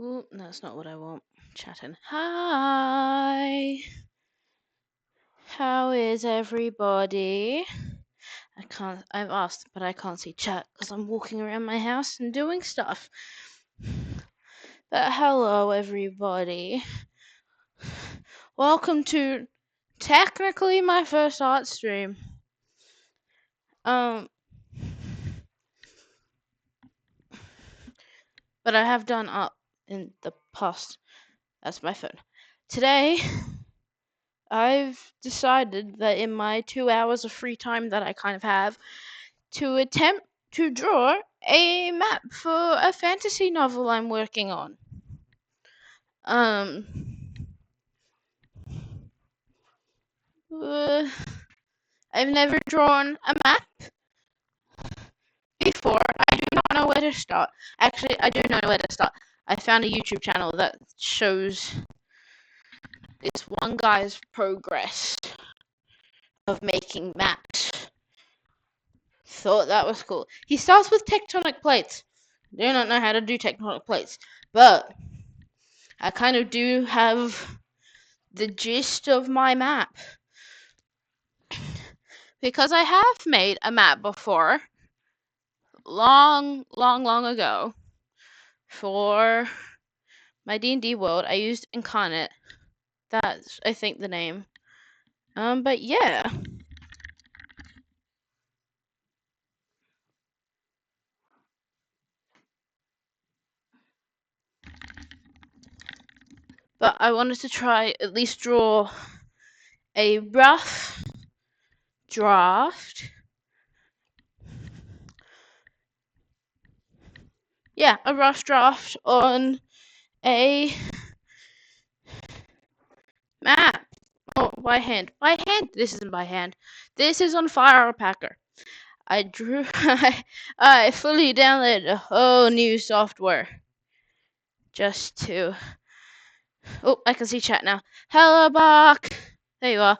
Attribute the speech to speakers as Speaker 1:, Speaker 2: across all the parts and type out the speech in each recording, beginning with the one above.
Speaker 1: Ooh, that's not what I want. Chatting. Hi. How is everybody? I've asked, but I can't see chat because I'm walking around my house and doing stuff. But hello, everybody. Welcome to technically my first art stream. But I have done art in the past. That's my phone. Today, I've decided that in my 2 hours of free time that I kind of have, to attempt to draw a map for a fantasy novel I'm working on. I've never drawn a map before. I do not know where to start. Actually, I do know where to start. I found a YouTube channel that shows this one guy's progress of making maps. Thought that was cool. He starts with tectonic plates. Do not know how to do tectonic plates, but I kind of do have the gist of my map. Because I have made a map before, long ago, for my D&D world. I used Incarnate. That's, I think, the name. But yeah. But I wanted to try at least draw a rough draft. Yeah, a rough draft on a map. Oh, by hand. By hand? This isn't by hand. This is on Fire Packer. I fully downloaded a whole new software just to. Oh, I can see chat now. Hello, Bach. There you are.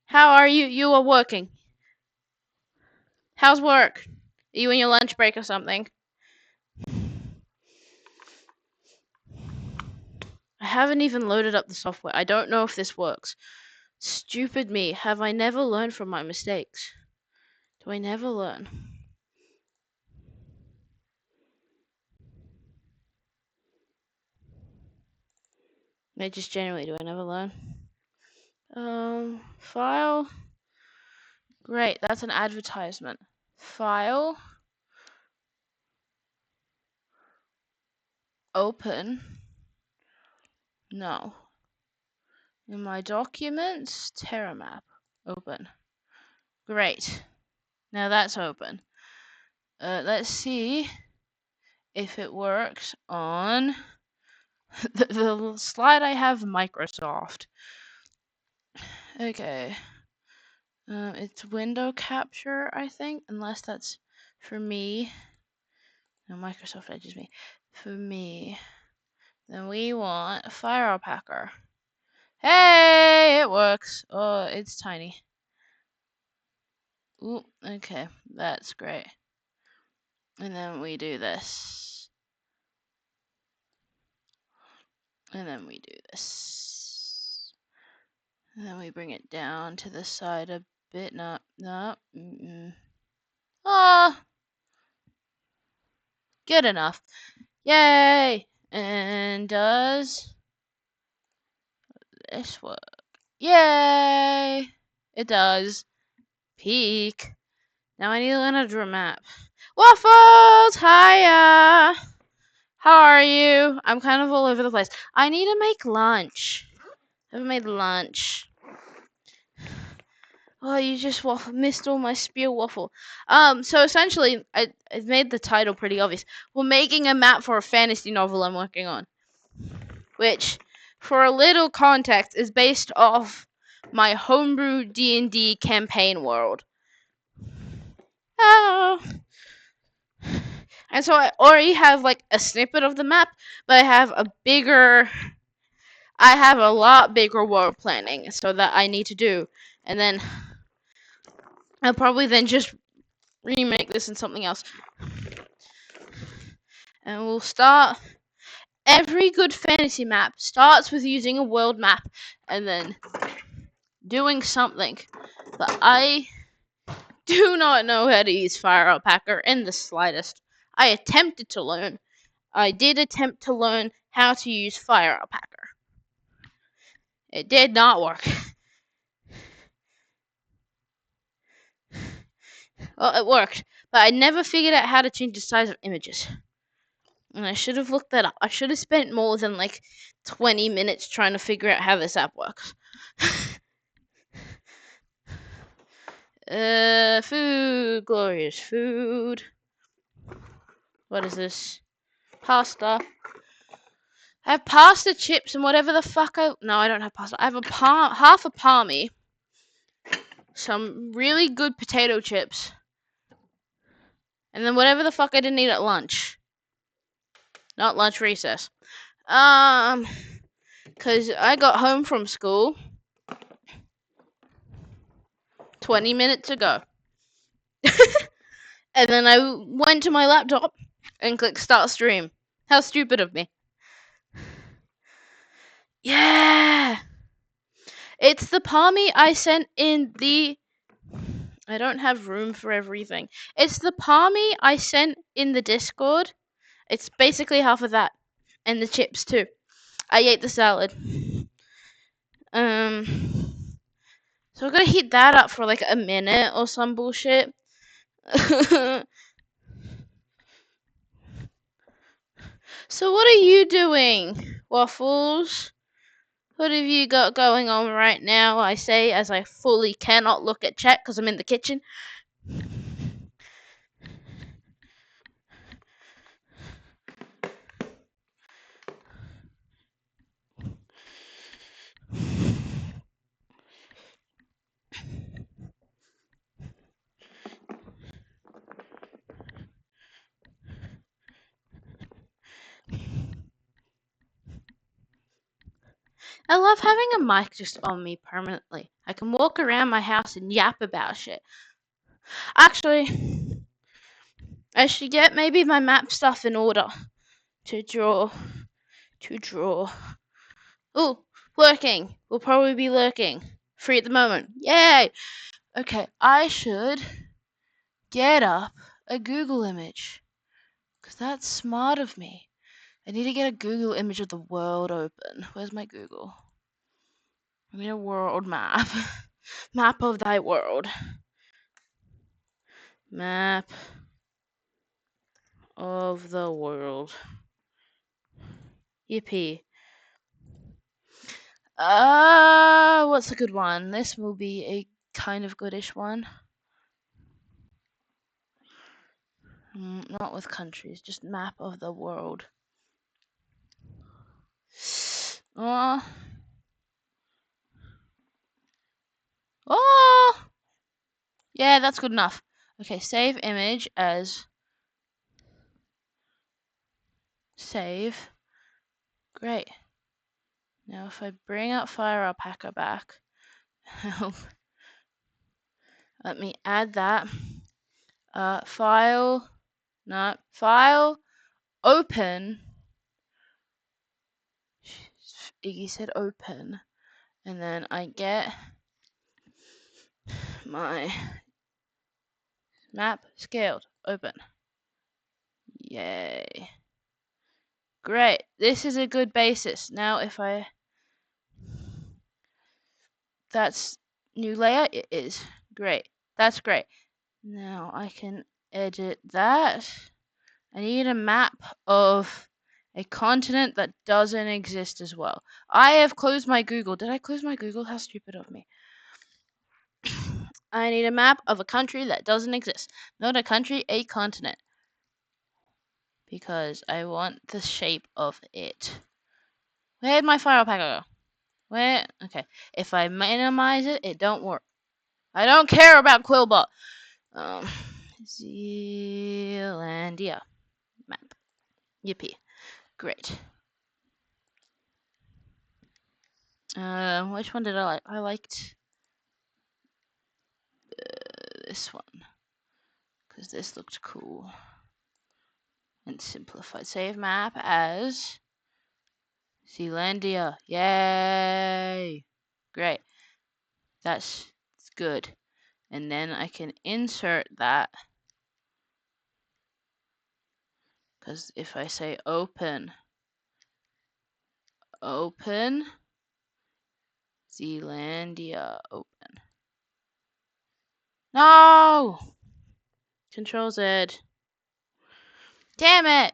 Speaker 1: How are you? You are working. How's work? Are you in your lunch break or something? I haven't even loaded up the software. I don't know if this works. Stupid me. Have I never learned from my mistakes? Do I never learn? I just genuinely, do I never learn? File. Great, that's an advertisement. File. Open. No. In my documents, Terramap. Open. Great. Now that's open. Let's see if it works on the slide I have Microsoft. Okay. It's window capture, I think, unless that's for me. No, Microsoft edges me. For me. Then we want a Fire Packer. Hey, it works. Oh, it's tiny. Ooh, okay, that's great. And then we do this. And then we do this. And then we bring it down to the side a bit. No. Ah! Good enough. Yay! And does this work? Yay! It does. Peak. Now I need to learn how to draw a map. Waffles! Hiya! How are you? I'm kind of all over the place. I need to make lunch. I haven't made lunch. Oh, you just missed all my spiel waffle. So essentially, I've made the title pretty obvious. We're making a map for a fantasy novel I'm working on. Which, for a little context, is based off my homebrew D&D campaign world. Oh. And so I already have like a snippet of the map, but I have a lot bigger world planning so that I need to do. And then I'll probably then just remake this in something else. And we'll start Every good fantasy map starts with using a world map and then doing something. But I do not know how to use Fire Alpaca in the slightest. I attempted to learn. I did attempt to learn how to use Fire Alpaca. It did not work. Well, it worked, but I never figured out how to change the size of images. And I should have looked that up. I should have spent more than like 20 minutes trying to figure out how this app works. Food, glorious food. What is this? Pasta. I have pasta, chips, and whatever the fuck No, I don't have pasta. I have half a palmy, some really good potato chips, and then whatever the fuck I didn't eat at lunch. Not lunch, recess. Cause I got home from school 20 minutes ago. And then I went to my laptop and clicked start stream. How stupid of me. Yeah! It's the palmy I sent in the... I don't have room for everything. It's the palmy I sent in the Discord. It's basically half of that. And the chips too. I ate the salad. So we're gonna heat that up for like a minute or some bullshit. So what are you doing, Waffles? What have you got going on right now? I say as I fully cannot look at chat because I'm in the kitchen. I love having a mic just on me permanently. I can walk around my house and yap about shit. Actually, I should get maybe my map stuff in order to draw. Ooh, lurking. We'll probably be lurking. Free at the moment. Yay! Okay, I should get up a Google image. Because that's smart of me. I need to get a Google image of the world open. Where's my Google? I need a world map. Map of thy world. Map of the world. Yippee. What's a good one? This will be a kind of goodish one. Not with countries, just map of the world. Oh. Yeah, that's good enough. Okay, save image as save. Great. Now if I bring up Fire Alpaca back, let me add that. File, open. Iggy said open, and then I get my map scaled, open. Yay. Great, this is a good basis. Now if I, that's new layer, it is. Great, that's great. Now I can edit that. I need a map of a continent that doesn't exist as well. I have closed my Google. Did I close my Google? How stupid of me. I need a map of a country that doesn't exist. Not a country, a continent. Because I want the shape of it. Where'd my file packer go? Where? Okay. If I minimize it, it don't work. I don't care about Quillbot. Zealandia map. Yippee. Great. Which one did I like? I liked this one. Because this looked cool. And simplified. Save map as Zealandia. Yay! Great. That's good. And then I can insert that. Because if I say open, Zealandia, open. No! Control Z. Damn it!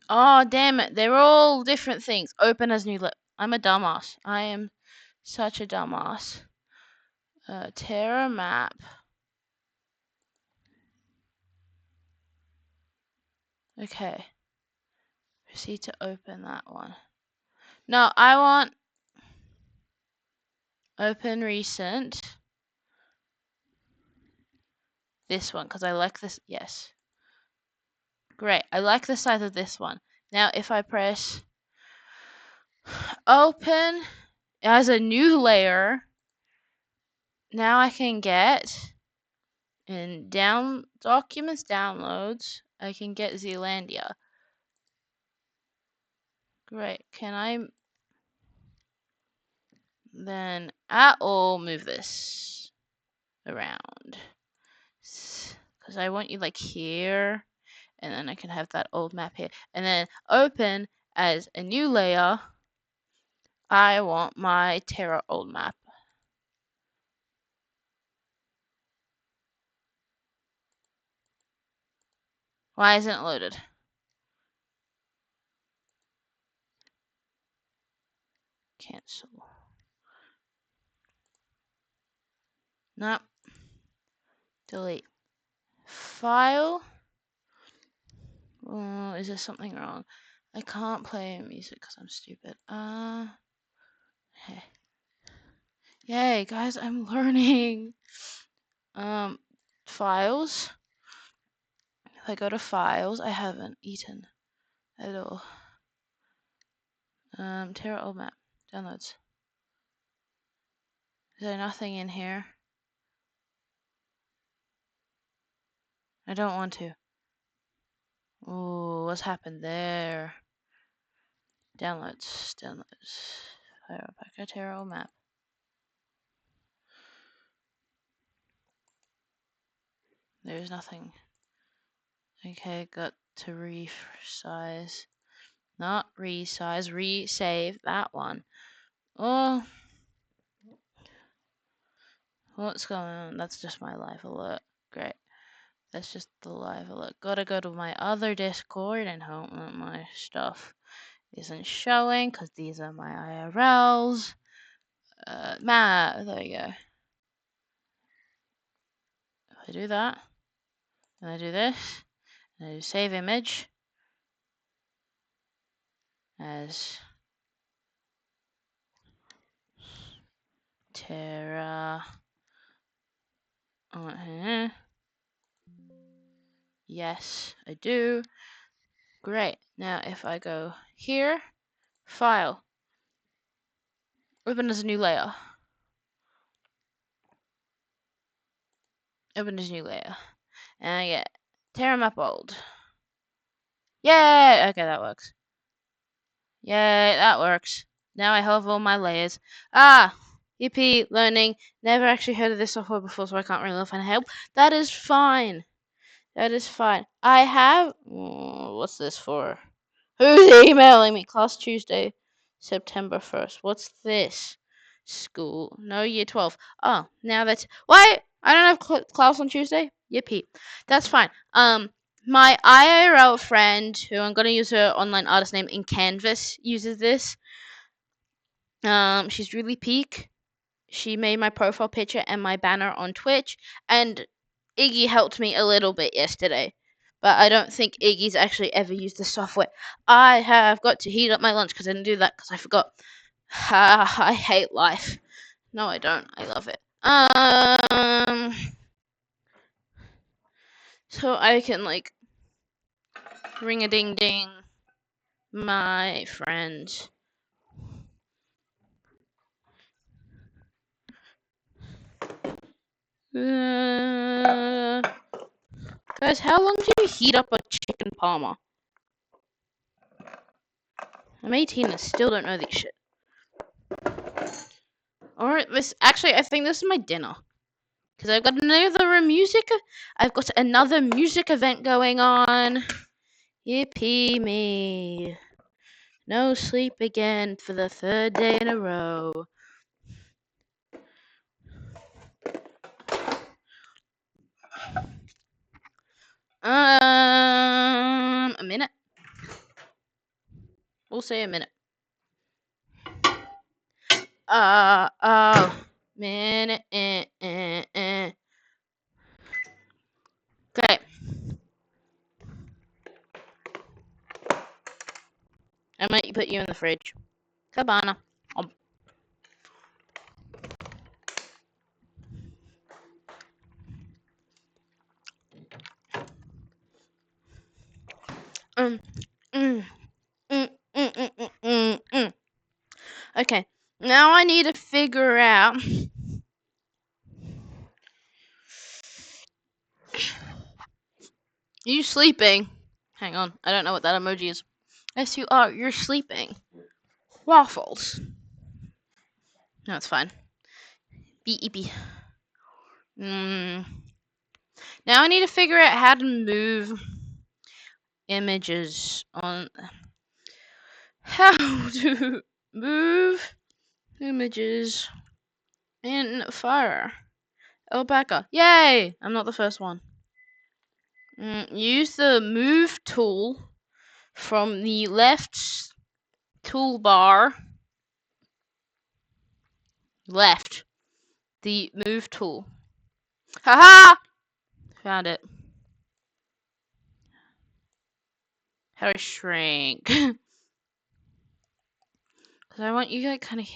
Speaker 1: Oh, damn it. They're all different things. Open as new lip. I'm a dumbass. I am such a dumbass. Terra map. Okay. Proceed to open that one. No, I want open recent. This one, because I like this. Yes. Great. I like the size of this one. Now, if I press open as a new layer, now I can get in documents downloads, I can get Zealandia. Great. Can I then at all move this around? Because I want you like here, and then I can have that old map here. And then open as a new layer, I want my Terra old map. Why isn't it loaded? Cancel. Nope. Delete. File. Oh, is there something wrong? I can't play music because I'm stupid. Hey. Yay, guys, I'm learning. Files. If I go to files, I haven't eaten at all. Terra old map. Downloads. Is there nothing in here? I don't want to. Ooh, what's happened there? Downloads. Fire pack. Terra old map. There's nothing. Okay, got to resize. Not resize, resave that one. Oh, what's going on? That's just my live alert. Great. That's just the live alert. Gotta go to my other Discord and hope that my stuff isn't showing because these are my IRLs. There you go. If I do that, and I do this, and I do save image as Terra. Yes, I do. Great. Now if I go here, file, open as a new layer. Open as a new layer. And I get Terra map old. Yay! Okay, that works. Yay, that works. Now I have all my layers. Ah! Yippee, learning. Never actually heard of this software before, so I can't really find help. That is fine. That is fine. I have... what's this for? Who's emailing me? Class Tuesday, September 1st. What's this? School. No, year 12. Oh, now that's... Why? I don't have class on Tuesday? Yippee. That's fine. My IRL friend, who I'm going to use her online artist name in Canvas, uses this. She's really peak. She made my profile picture and my banner on Twitch, and Iggy helped me a little bit yesterday. But I don't think Iggy's actually ever used the software. I have got to heat up my lunch because I didn't do that because I forgot. I hate life. No, I don't. I love it. So I can like ring a ding ding my friend. Guys, how long do you heat up a chicken parma? I'm 18 and still don't know this shit. Alright, I think this is my dinner. Because I've got another music event going on. Yippee me. No sleep again for the third day in a row. A minute. We'll say a minute. Minute. Okay. I might put you in the fridge. Cabana. Okay. Now I need to figure out. You sleeping? Hang on. I don't know what that emoji is. Yes, you are. You're sleeping. Waffles. No, it's fine. Beep. Now I need to figure out how to move images on. How to move images in Fire. Alpaca. Yay! I'm not the first one. Use the move tool from the left toolbar. Left. The move tool. Haha! Found it. How to shrink. Because I want you to kind of.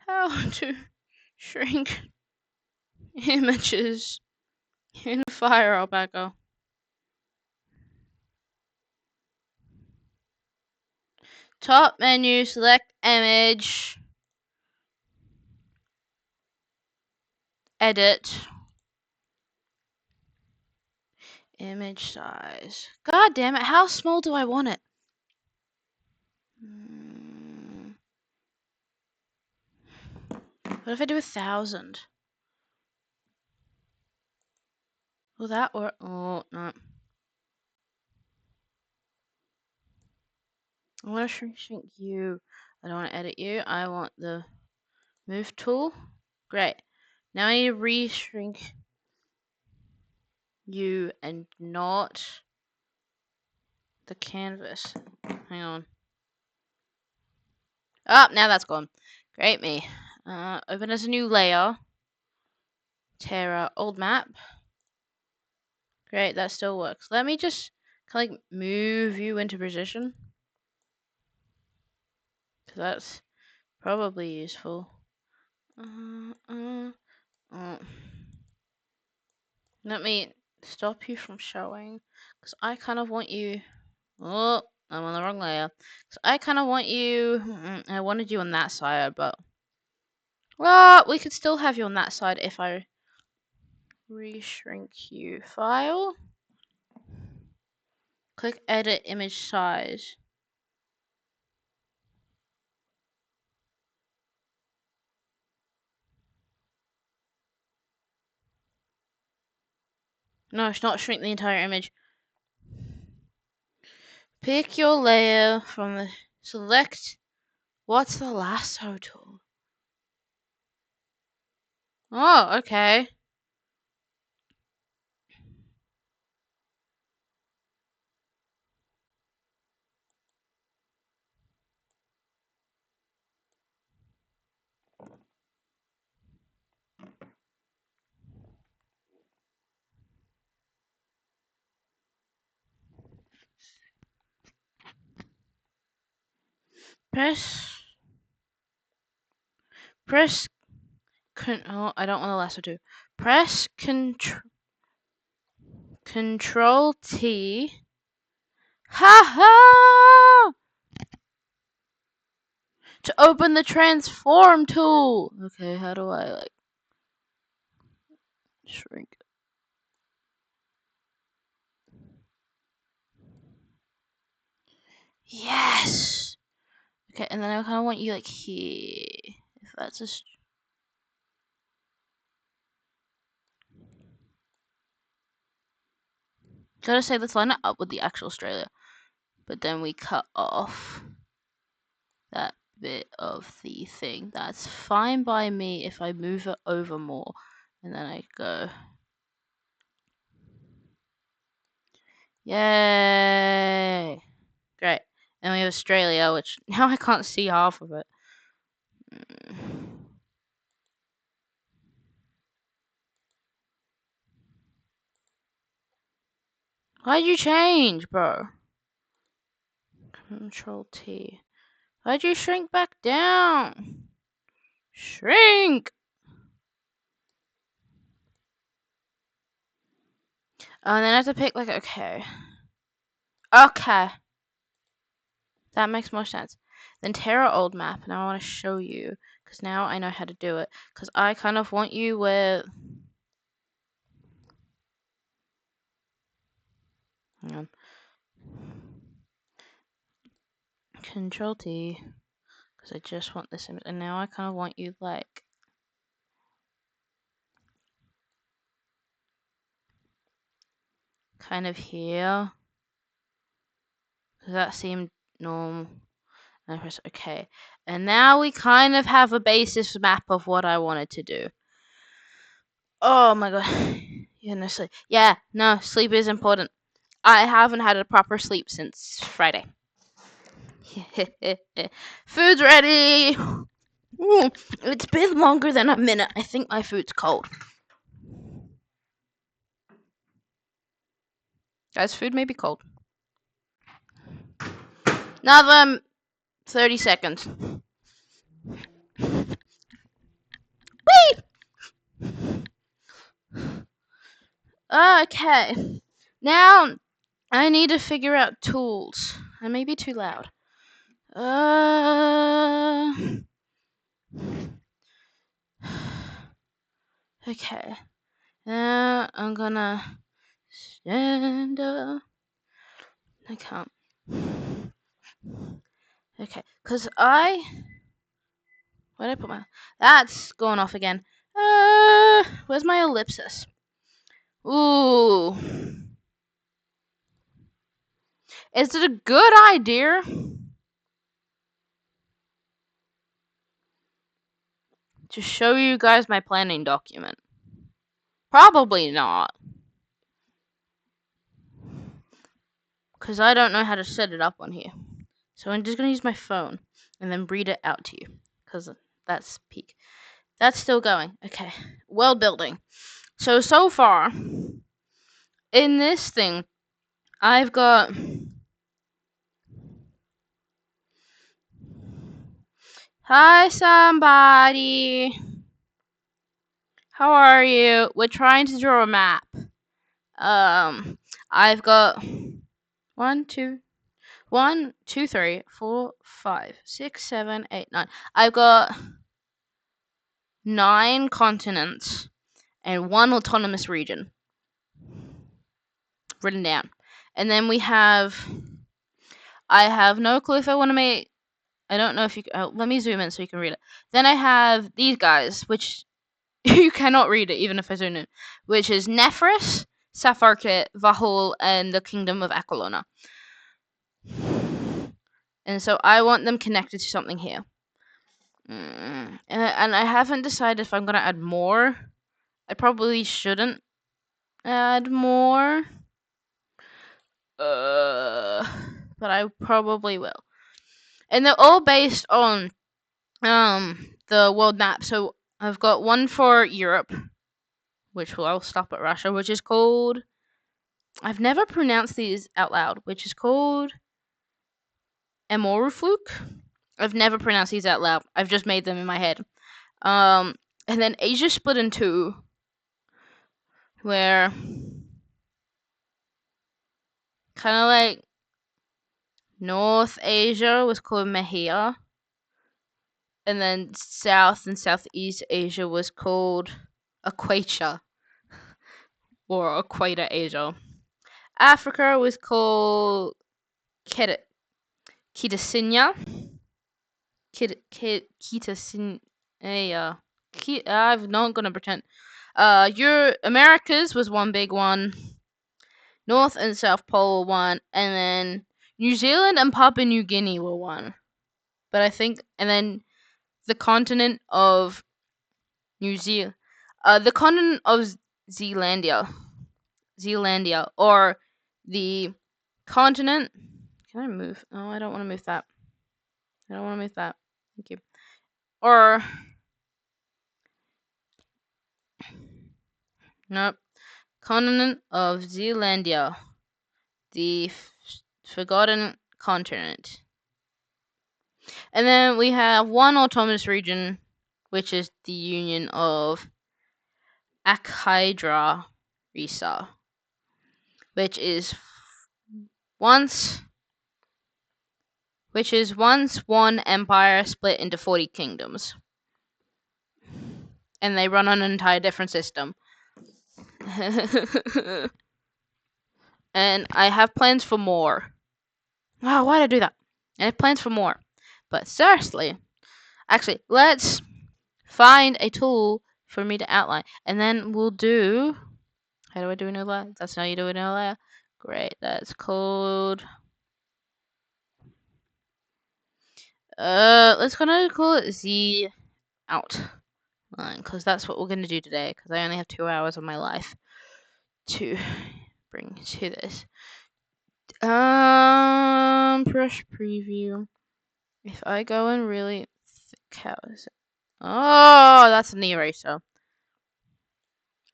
Speaker 1: How to shrink images in Fire Alpaca. Top menu, select image. Edit. Image size. God damn it, how small do I want it? What if I do 1,000? Will that work? Oh, no. I want to shrink you. I don't want to edit you. I want the move tool. Great. Now I need to re-shrink you and not the canvas. Hang on. Oh, now that's gone. Great me. Open as a new layer. Terra, old map. Great, that still works. Let me just kind of like move you into position. Because that's probably useful. Let me stop you from showing. Because I kind of want you. Oh, I'm on the wrong layer. So I kind of want you. I wanted you on that side, but. Well, we could still have you on that side if I re-shrink you. File. Click edit image size. No, it's not shrink the entire image. Pick your layer from the select. What's the lasso tool? Oh, okay. Press. Oh, I don't want the lasso tool. Press Control T. Ha ha! To open the transform tool. Okay, how do I like? Shrink. Yes! Okay, and then I kind of want you like here. If that's a. Gotta say, let's line it up with the actual Australia. But then we cut off that bit of the thing. That's fine by me if I move it over more. And then I go. Yay! Great. And we have Australia, which now I can't see half of it. Why'd you change, bro? Control T. Why'd you shrink back down? Shrink! Oh, and then I have to pick, like, okay. Okay. That makes more sense. Then tear our old map, and I want to show you, because now I know how to do it. Because I kind of want you where... Hang on. Control T. Because I just want this image. And now I kind of want you, like... kind of here. Because that seemed normal. And I press OK. And now we kind of have a basis map of what I wanted to do. Oh my god. Yeah, no sleep. Yeah, no, sleep is important. I haven't had a proper sleep since Friday. Food's ready! Ooh, it's been longer than a minute. I think my food's cold. Guys, food may be cold. Another 30 seconds. Whee! Okay. Now, I need to figure out tools. I may be too loud. Okay. Now, I'm gonna stand up. I can't. Okay, because where did I put my... That's going off again. Where's my ellipsis? Ooh. Is it a good idea to show you guys my planning document? Probably not. Because I don't know how to set it up on here. So I'm just going to use my phone and then read it out to you. Because that's peak. That's still going. Okay. World building. So far, in this thing, I've got... Hi, somebody. How are you? We're trying to draw a map. I've got 1, 2, 3, 4, 5, 6, 7, 8, 9. I've got 9 continents and 1 autonomous region written down. And then we have... I have no clue if I want to make... I don't know if you... let me zoom in so you can read it. Then I have these guys, which you cannot read it even if I zoom in, which is Nephris, Safarkit, Vahul, and the Kingdom of Aquilona. And so I want them connected to something here. And I haven't decided if I'm going to add more. I probably shouldn't add more. But I probably will. And they're all based on the world map. So I've got one for Europe, which I'll stop at Russia, which is called... I've never pronounced these out loud, which is called Amorufluk. I've never pronounced these out loud. I've just made them in my head. And then Asia split in 2, where kind of like North Asia was called Mahia, and then South and Southeast Asia was called Aquatia. or Equator Asia. Africa was called Kitasinia. Kitasinia. I'm not gonna pretend. Americas was one big one. North and South Pole were one, and then New Zealand and Papua New Guinea were one. But I think, and then the continent of New Zealand, the continent of Zealandia, or the continent. Can I move? Oh, I don't want to move that. I don't want to move that. Thank you. Or nope. Continent of Zealandia, the forgotten continent. And then we have one autonomous region, which is the Union of Akhydra Risa, which is once one empire split into 40 kingdoms. And they run on an entire different system. And I have plans for more. Wow, why did I do that? I have plans for more. But seriously, actually, let's find a tool for me to outline. And then we'll do... How do I do a new layer? That's how you do a new layer. Great, that's called... let's gonna call it Z outline, because that's what we're gonna do today, because I only have 2 hours of my life to bring to this. Brush preview. If I go in really thick, how is it? Oh, that's an eraser.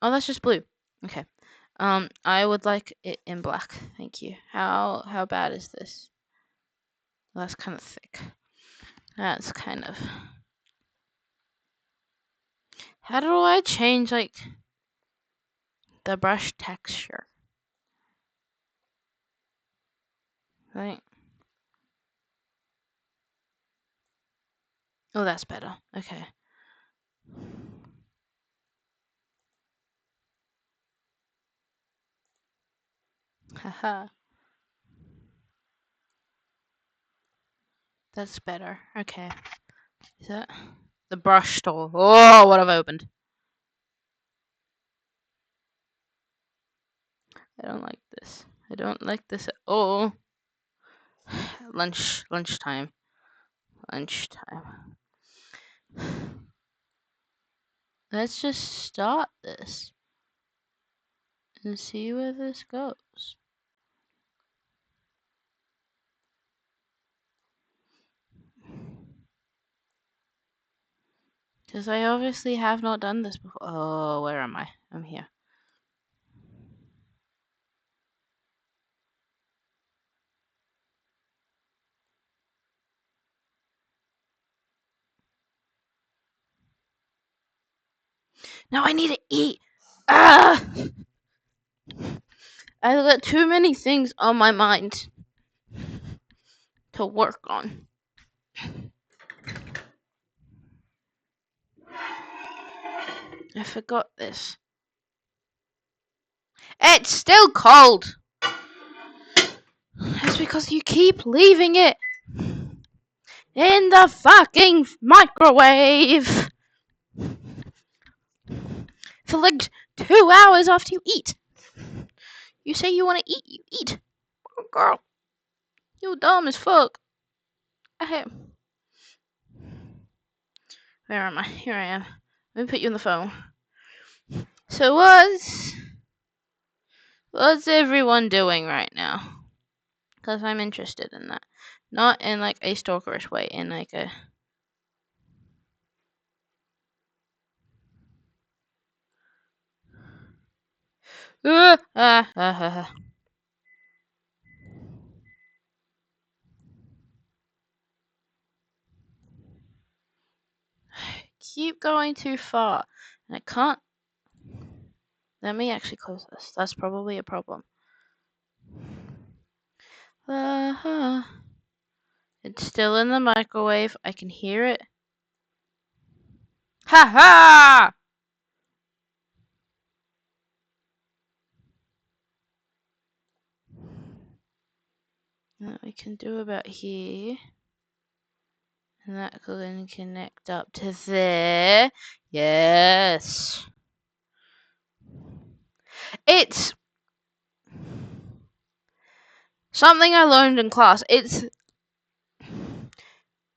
Speaker 1: Oh, that's just blue. Okay. I would like it in black. Thank you. How bad is this? Well, that's kind of thick. That's kind of... How do I change, like, the brush texture? Right. Oh, that's better. Okay. Haha. That's better. Okay. Is that the brush store? Oh, what have I opened? I don't like this. I don't like this at all. Lunchtime. Let's just start this and see where this goes. Because I obviously have not done this before. Oh, where am I? I'm here. Now I need to eat. Ah! I've got too many things on my mind to work on. I forgot this. It's still cold. It's because you keep leaving it in the fucking microwave for like 2 hours after you eat. You say you want to eat, you eat. Oh, girl, you dumb as fuck. Where am I? Here I am. Let me put you on the phone. So what's everyone doing right now? Because I'm interested in that. Not in like a stalkerish way, in like a... Keep going too far. And I can't... Let me actually close this. That's probably a problem. It's still in the microwave. I can hear it. Ha ha! that we can do about here. And that can connect up to there. Yes. It's something I learned in class. It's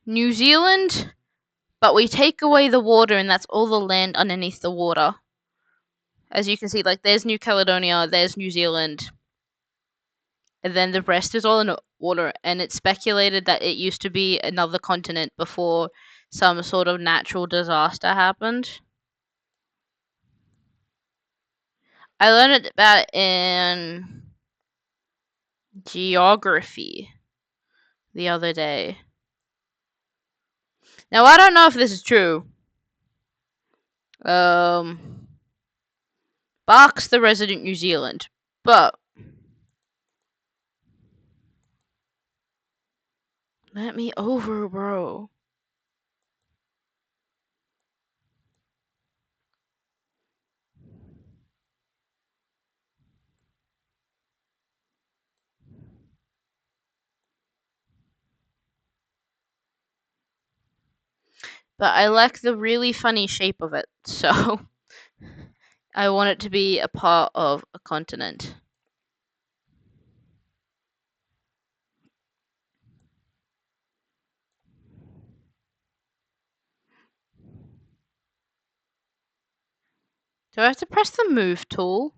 Speaker 1: New Zealand, but we take away the water and that's all the land underneath the water. As you can see, like, there's New Caledonia, there's New Zealand, and then the rest is all in water. And it's speculated that it used to be another continent before some sort of natural disaster happened. I learned about it in geography the other day. Now, I don't know if this is true. Bark's the resident New Zealand, but let me over, bro. But I like the really funny shape of it, so I want it to be a part of a continent. Do I have to press the move tool?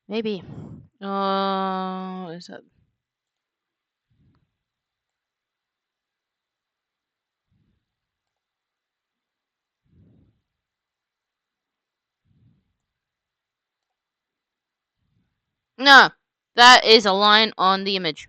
Speaker 1: Maybe. Is that... No, that is a line on the image.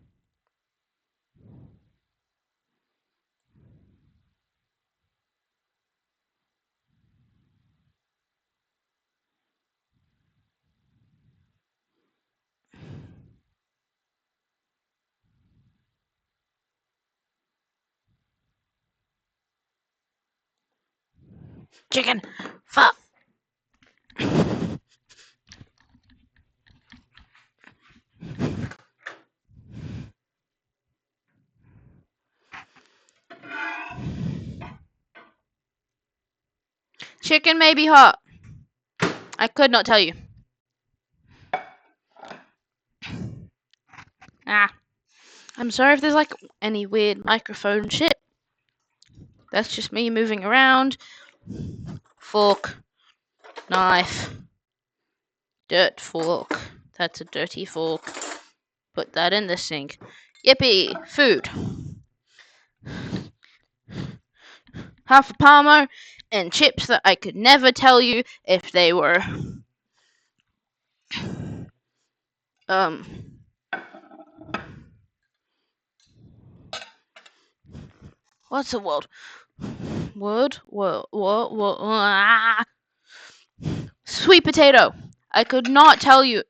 Speaker 1: Chicken! Fuck! Chicken may be hot. I could not tell you. Ah. I'm sorry if there's like any weird microphone shit. That's just me moving around. Fork. Knife. Dirt fork. That's a dirty fork. Put that in the sink. Yippee! Food. Half a Parmo and chips that I could never tell you if they were what's the word? Sweet potato. I could not tell you.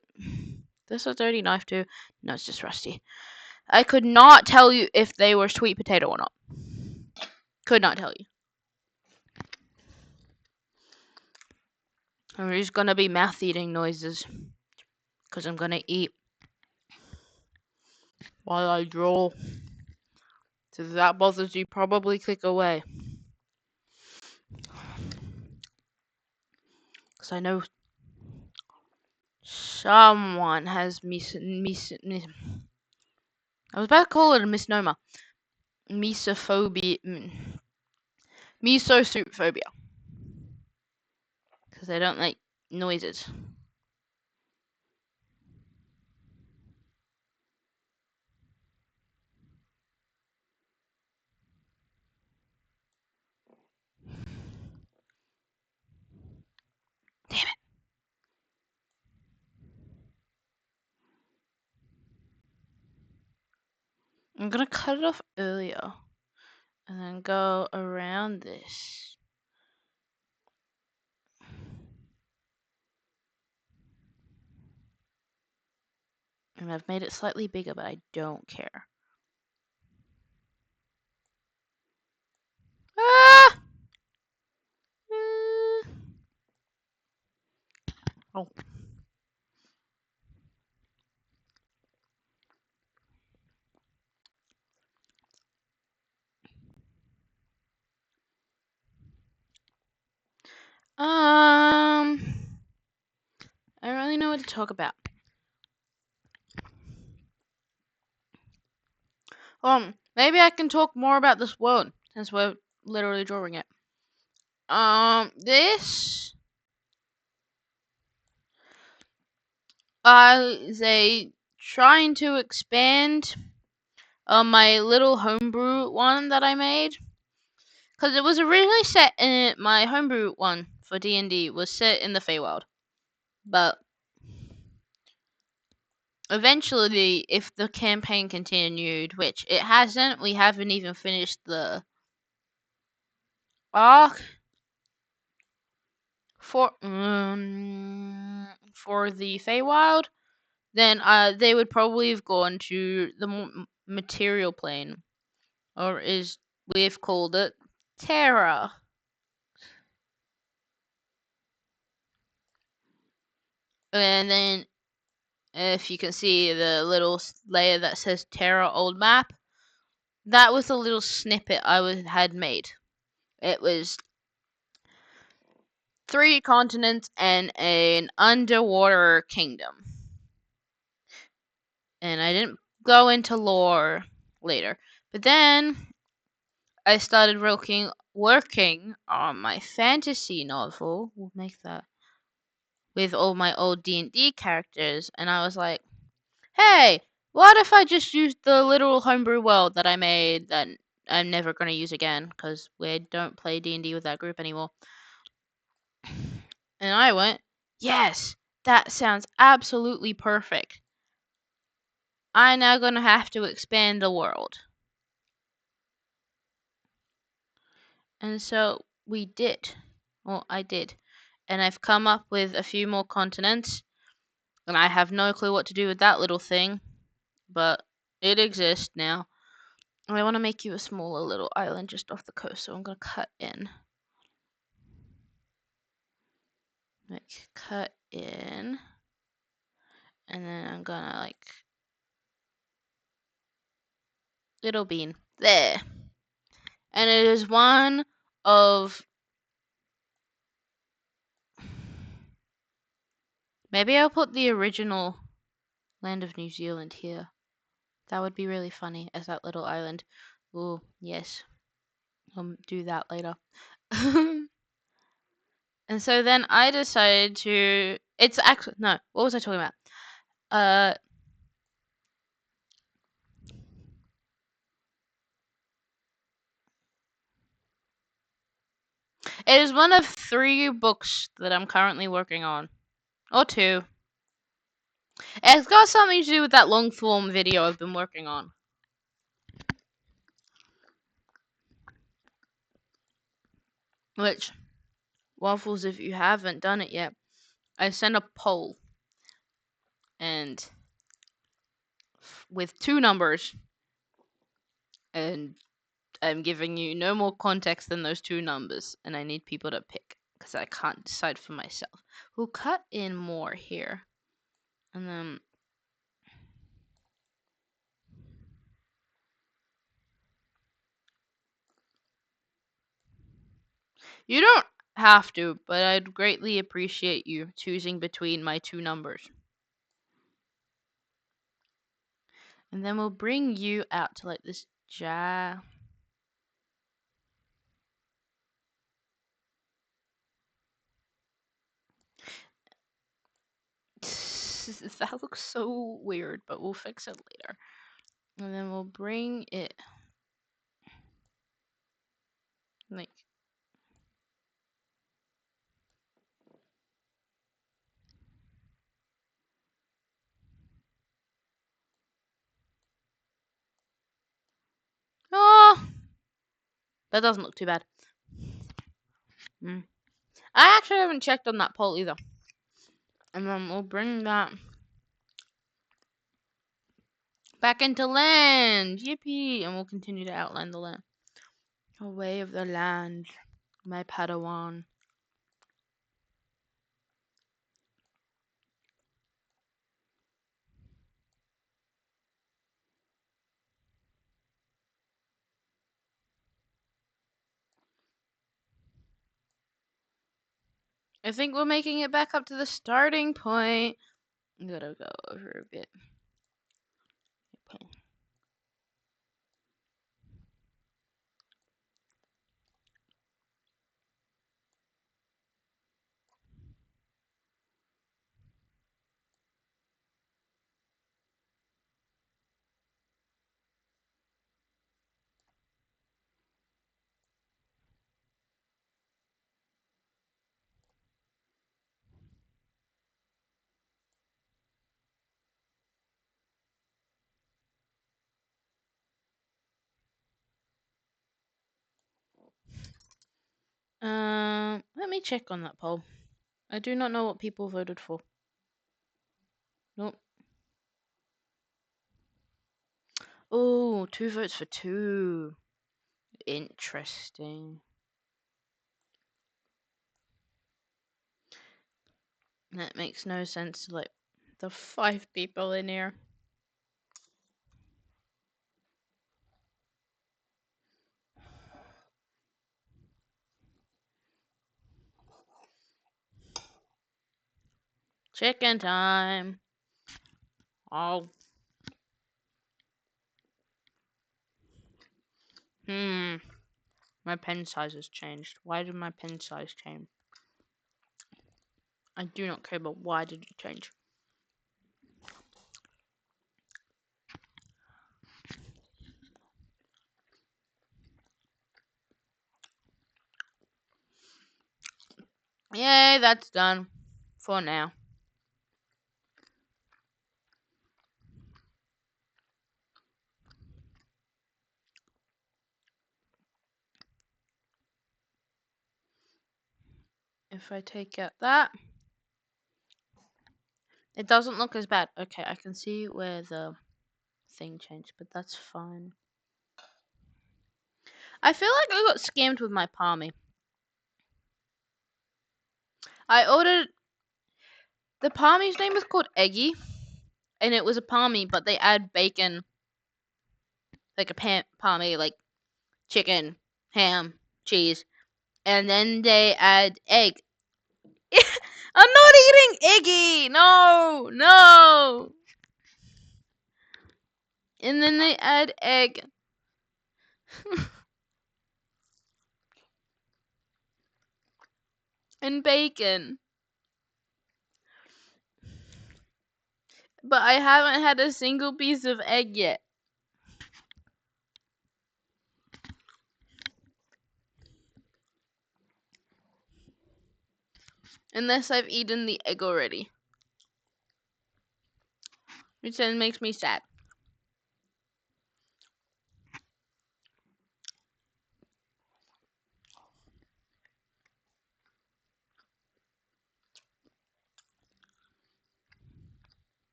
Speaker 1: This is a dirty knife too. No, it's just rusty. I could not tell you if they were sweet potato or not. Could not tell you. I'm just gonna be mouth eating noises. Because I'm gonna eat while I draw. So if that bothers you, probably click away. Because I know someone has I was about to call it a misnomer. Misophobia. Miso soup phobia. Because they don't like noises. Damn it. I'm gonna cut it off earlier. And then go around this. And I've made it slightly bigger, but I don't care. Oh. I don't really know what to talk about. Maybe I can talk more about this world since we're literally drawing it. This they trying to expand on my little homebrew one that I made, because it was originally set in my homebrew one for D&D was set in the Feywild, but eventually, if the campaign continued, which it hasn't, we haven't even finished the arc for the Feywild, then they would probably have gone to the material plane, or as we've called it, Terra. And then, if you can see the little layer that says Terra Old Map, that was a little snippet had made. It was 3 continents and an underwater kingdom. And I didn't go into lore later. But then I started working on my fantasy novel. We'll make that with all my old D&D characters, and I was like, hey, what if I just used the literal homebrew world that I made that I'm never going to use again because we don't play D&D with that group anymore. And I went, yes, that sounds absolutely perfect. I'm now going to have to expand the world. And so we did. Well, I did. And I've come up with a few more continents. And I have no clue what to do with that little thing. But it exists now. I want to make you a smaller little island just off the coast. So I'm going to cut in. Like, cut in. And then I'm going to, like, little bean. There. And it is one of... Maybe I'll put the original land of New Zealand here. That would be really funny as that little island. Ooh, yes. I'll do that later. And so then I decided to... It's actually... No, what was I talking about? It is one of 3 books that I'm currently working on. Or 2. It's got something to do with that long form video I've been working on. Which, Waffles, if you haven't done it yet, I sent a poll. And with 2 numbers. And I'm giving you no more context than those 2 numbers. And I need people to pick. Because I can't decide for myself. We'll cut in more here. And then... You don't have to, but I'd greatly appreciate you choosing between my 2 numbers. And then we'll bring you out to like this jar. That looks so weird, but we'll fix it later. And then we'll bring it like... Oh! That doesn't look too bad. I actually haven't checked on that poll either. And then we'll bring that back into land. Yippee! And we'll continue to outline the land. A way of the land, my Padawan. I think we're making it back up to the starting point. I'm gonna go over a bit. Okay. Let me check on that poll. I do not know what people voted for. Nope. Oh, 2 votes for 2. Interesting. That makes no sense. Like the 5 people in here. Chicken time. Oh. My pen size has changed. Why did my pen size change? I do not care, but why did it change? Yay, that's done. For now. If I take out that, it doesn't look as bad. Okay, I can see where the thing changed, but that's fine. I feel like I got scammed with my palmy. I ordered... The palmy's name was called Eggy, and it was a palmy, but they add bacon, like a palmy, like chicken, ham, cheese, and then they add egg. I'm not eating Iggy! No! No! And then they add egg. And bacon. But I haven't had a single piece of egg yet. Unless I've eaten the egg already. Which then makes me sad.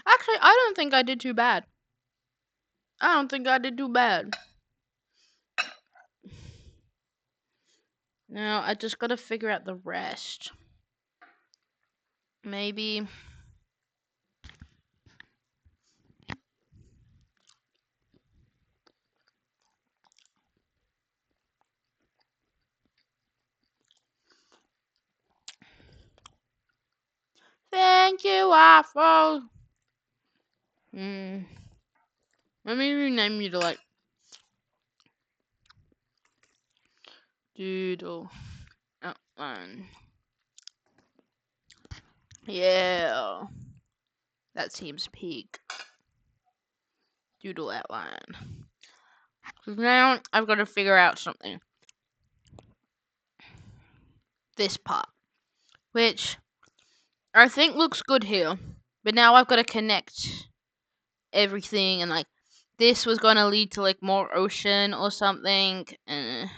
Speaker 1: Actually, I don't think I did too bad. I don't think I did too bad. Now, I just gotta figure out the rest. Maybe... Thank you, Waffle! Let me rename you to, like... Doodle outline. Yeah. That seems peak. Doodle outline. So now I've got to figure out something. This part. Which I think looks good here. But now I've got to connect everything, and like this was going to lead to like more ocean or something. And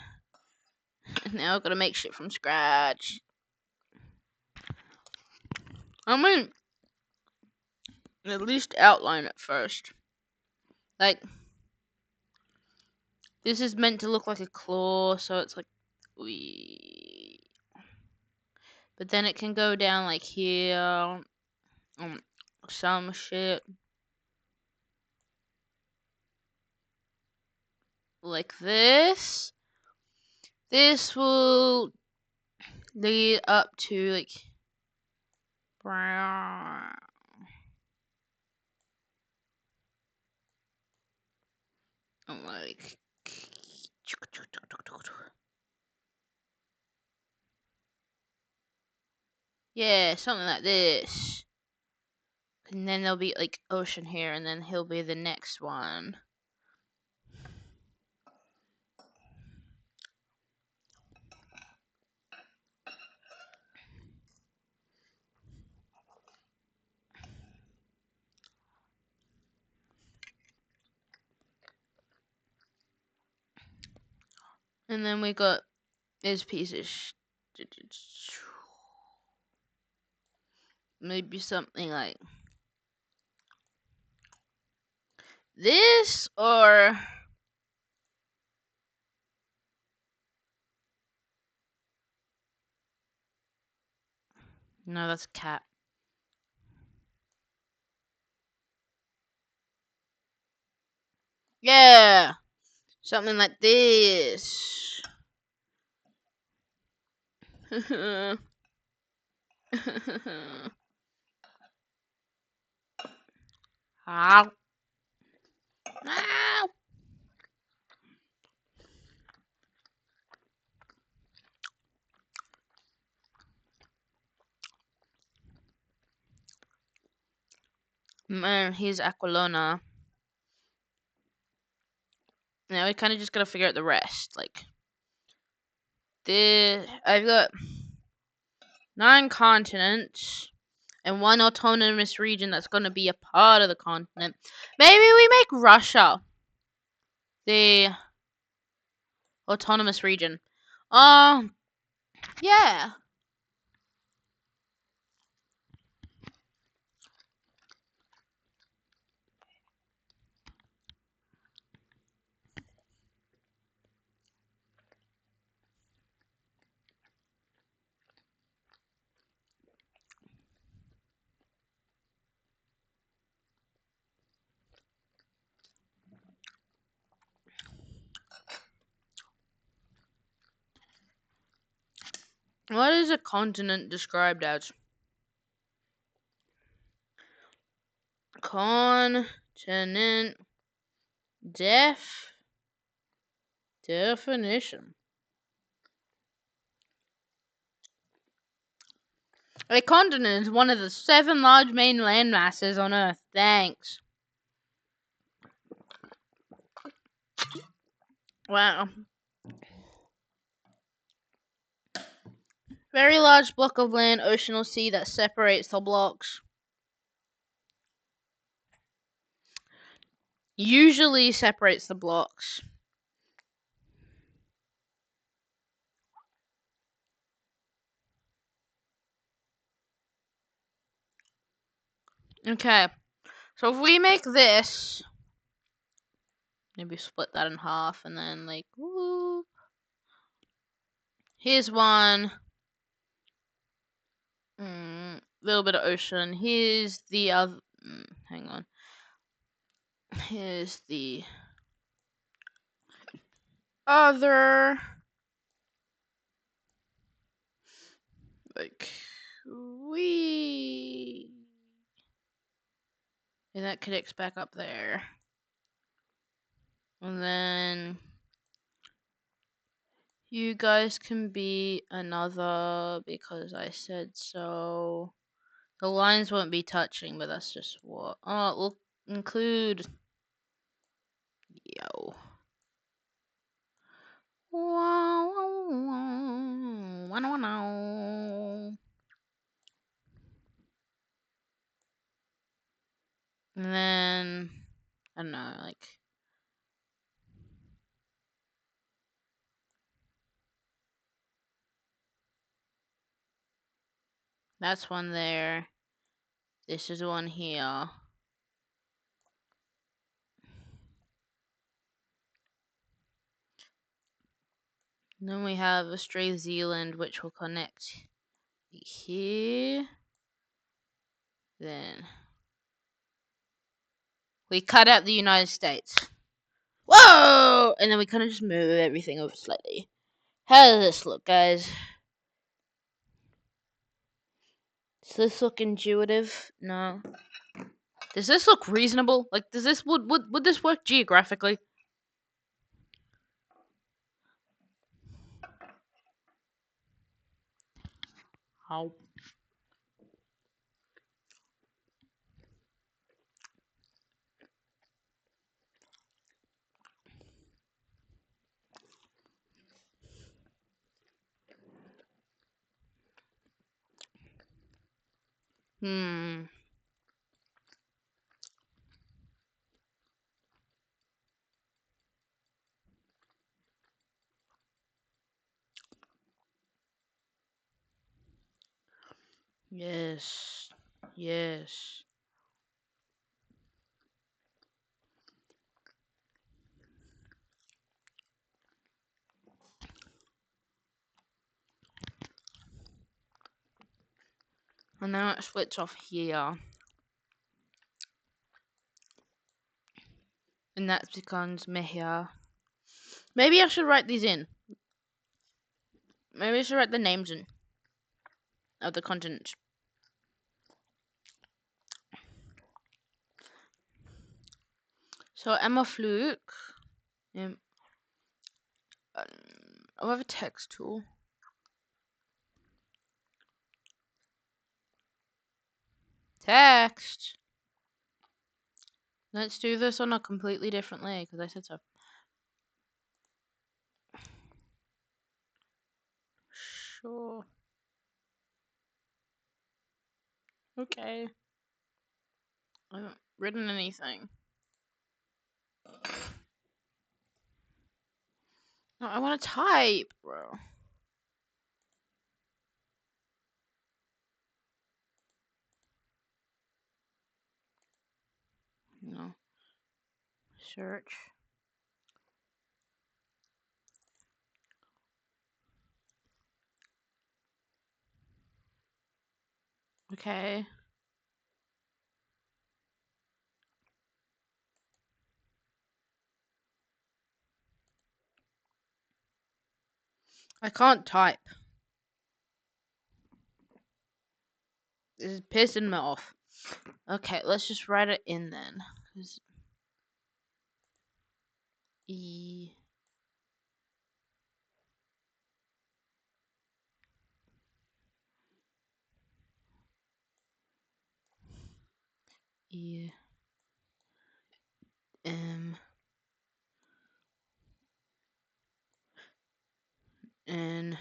Speaker 1: now I've got to make shit from scratch. I mean, at least outline it first. Like, this is meant to look like a claw, so it's like, but then it can go down like here, some shit. like this. This will lead up to like brown. Like yeah, something like this. And then there'll be like ocean here, and then he'll be the next one. And then we got his pieces. Maybe something like this, or no, that's a cat. Yeah, something like this. Ow. Ow. Man, he's Aquilona. Now we kind of just gotta figure out the rest. Like, I've got 9 continents and 1 autonomous region that's gonna be a part of the continent. Maybe we make Russia the autonomous region. Yeah. What is a continent described as? Continent definition. A continent is one of the 7 large main land masses on Earth. Thanks. Wow. Very large block of land, ocean or sea that separates the blocks. Usually separates the blocks. Okay. So if we make this, maybe split that in half and then like, whoop. Here's one. Little bit of ocean. Here's the other. Hang on. Here's the other. Like, wee. And that connects back up there. And then you guys can be another because I said so. The lines won't be touching, but that's just what. Oh, we'll include. Yo. Wow, wow, wow, wow. And then I don't know, like that's one there. This is one here. And then we have Australia, Zealand, which will connect here. Then we cut out the United States. Whoa! And then we kind of just move everything over slightly. How does this look, guys? Does this look intuitive? No. Does this look reasonable? Like, does this would this work geographically? How? Hmm. Yes. Yes. And now it splits off here. And that becomes Mehia. Maybe I should write these in. Maybe I should write the names in of the continents. So Emma Fluke. I have a text tool. Text. Let's do this on a completely different layer because I said so. Sure. Okay. I haven't written anything. No, I want to type, bro. No. Search. Okay. I can't type. This is pissing me off. Okay, let's just write it in then. E. E. M. N.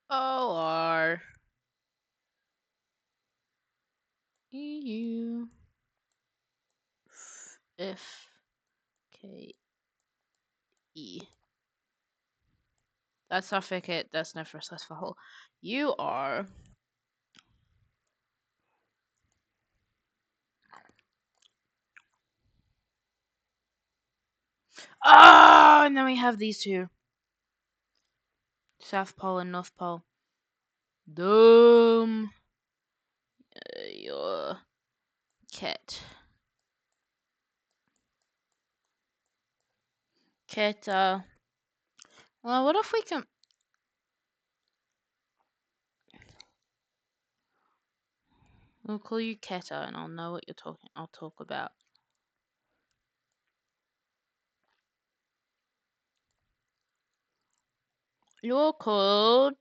Speaker 1: O. R. E. U. F. K. E. That's suffocate. That's no first class for whole. You are. Oh, and then we have these two. South Pole and North Pole. Dumb. Your cat. Cat, well, what if we can... We'll call you Keta and I'll know what I'll talk about. You're called...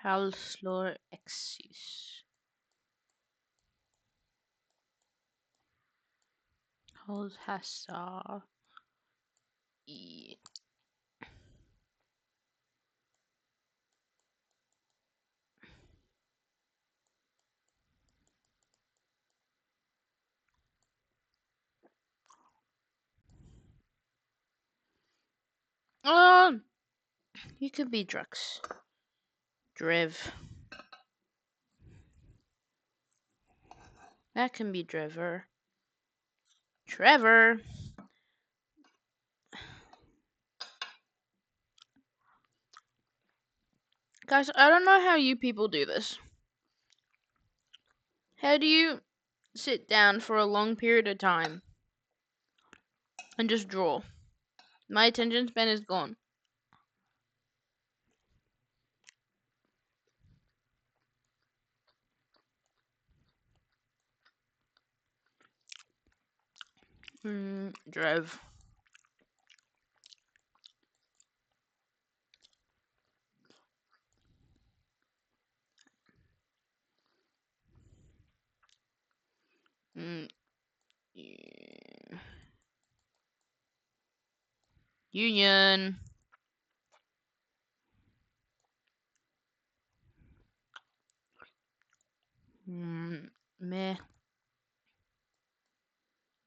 Speaker 1: Halslor Exis. Holshassa. E. Oh, you could be Drux. Driv. That can be Driver. Trevor. Guys, I don't know how you people do this. How do you sit down for a long period of time and just draw? My attention span is gone. Drove. Union. Me.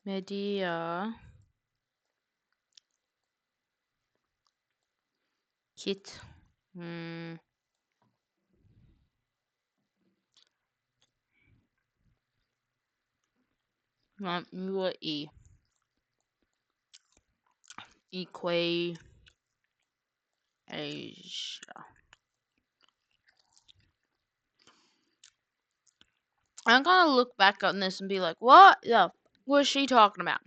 Speaker 1: Media. Kit. Mua E. Equation. I'm gonna look back on this and be like, what the was she talking about?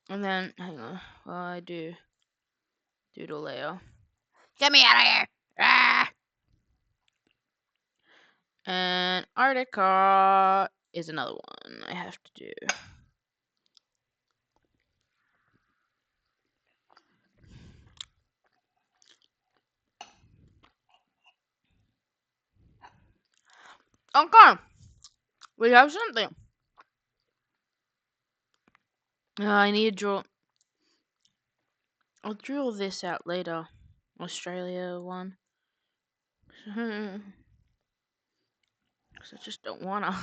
Speaker 1: And then, hang on, well, I do doodle layer. Get me out of here! Ah! And Arctica is another one I have to do. Okay, we have something. I need to draw. I'll draw this out later. Australia one. Because I just don't wanna.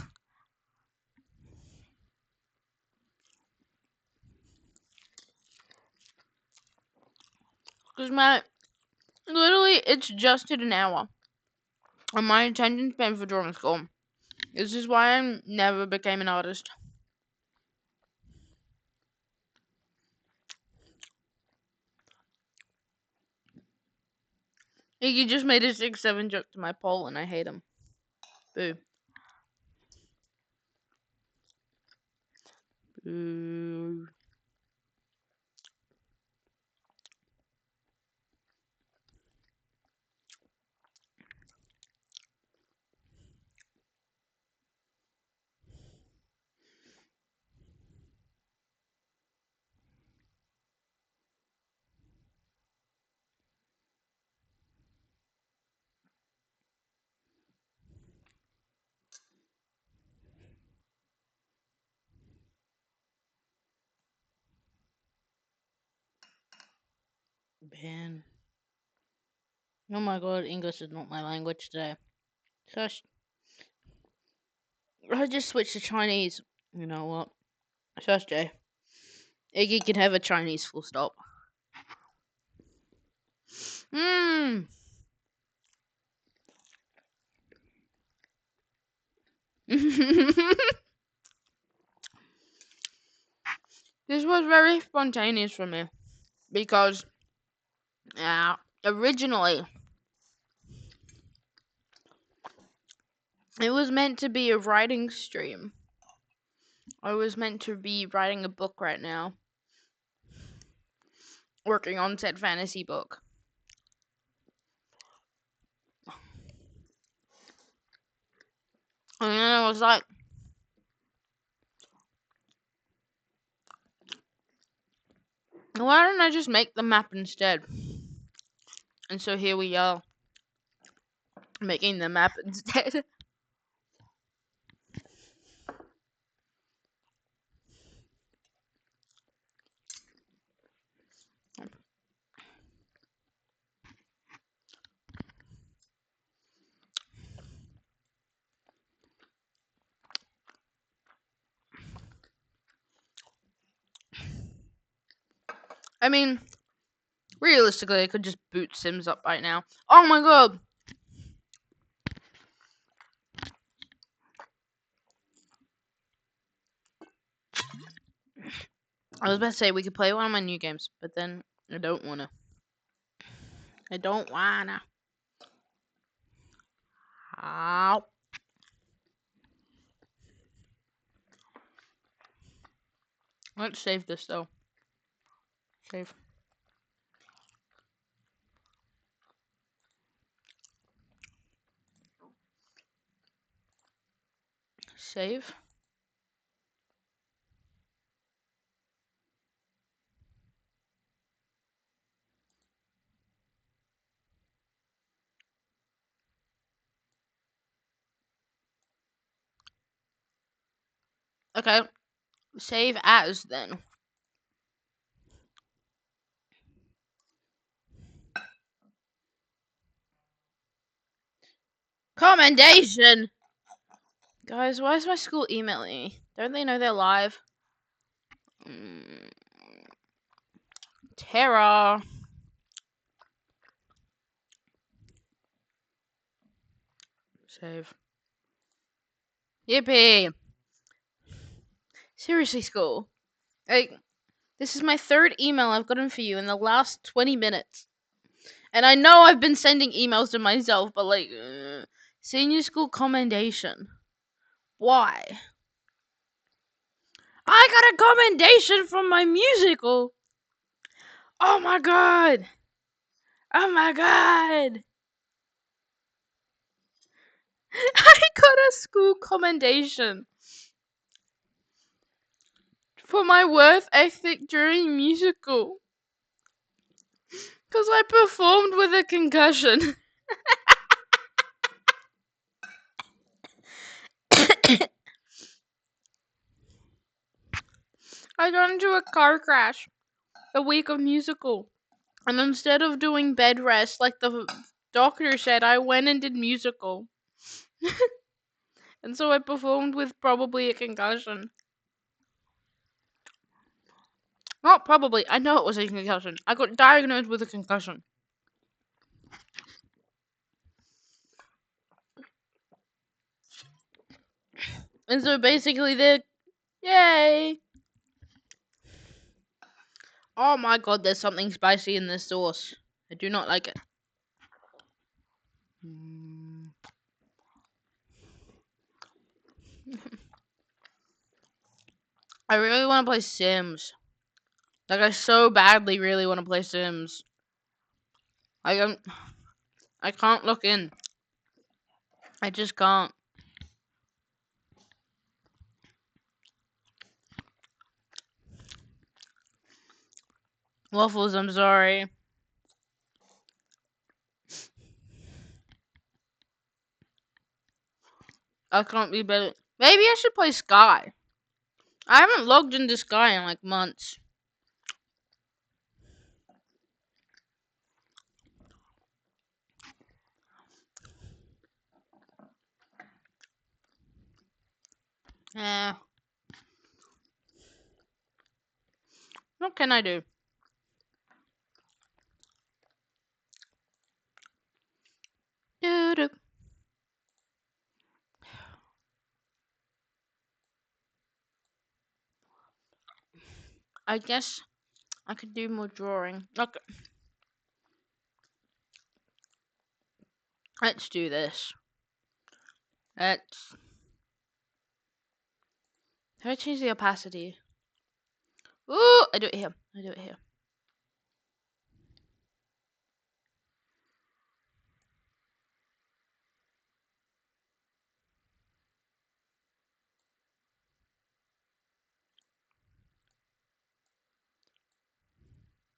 Speaker 1: Because literally, it's just at an hour. And my attention span for drawing is gone. This is why I never became an artist. He just made a 6-7 joke to my poll, and I hate him. Boo. Boo. Ben. Oh my god, English is not my language today. Shush. I just switched to Chinese. You know what? Shush, Jay. Iggy can have a Chinese full stop. Mmm. This was very spontaneous for me. Because, originally, it was meant to be a writing stream. I was meant to be writing a book right now. Working on said fantasy book. And then I was like, why don't I just make the map instead? And so here we are, making the map instead. I mean, realistically, I could just boot Sims up right now. Oh my god! I was about to say we could play one of my new games, but then I don't wanna. I don't wanna. Ow. Let's save this though. Save. Save. Okay. Save as then. Commendation! Guys, why is my school emailing me? Don't they know they're live? Terror. Save. Yippee! Seriously, school. Like, this is my third email I've gotten for you in the last 20 minutes. And I know I've been sending emails to myself, but like, senior school commendation. Why? I got a commendation from my musical. Oh my god. Oh my god. I got a school commendation for my worth ethic during musical. Because I performed with a concussion. I got into a car crash the week of musical. And instead of doing bed rest like the doctor said, I went and did musical. And so I performed with probably a concussion. Not probably, I know it was a concussion. I got diagnosed with a concussion. And so basically yay! Oh my god, there's something spicy in this sauce. I do not like it. I really want to play Sims. Like, I so badly really want to play Sims. I can't look in. I just can't. Waffles, I'm sorry. I can't be better. Maybe I should play Sky. I haven't logged into Sky in like months. What can I do? I guess I could do more drawing. Okay. Let's do this. How do I change the opacity? Ooh, I do it here.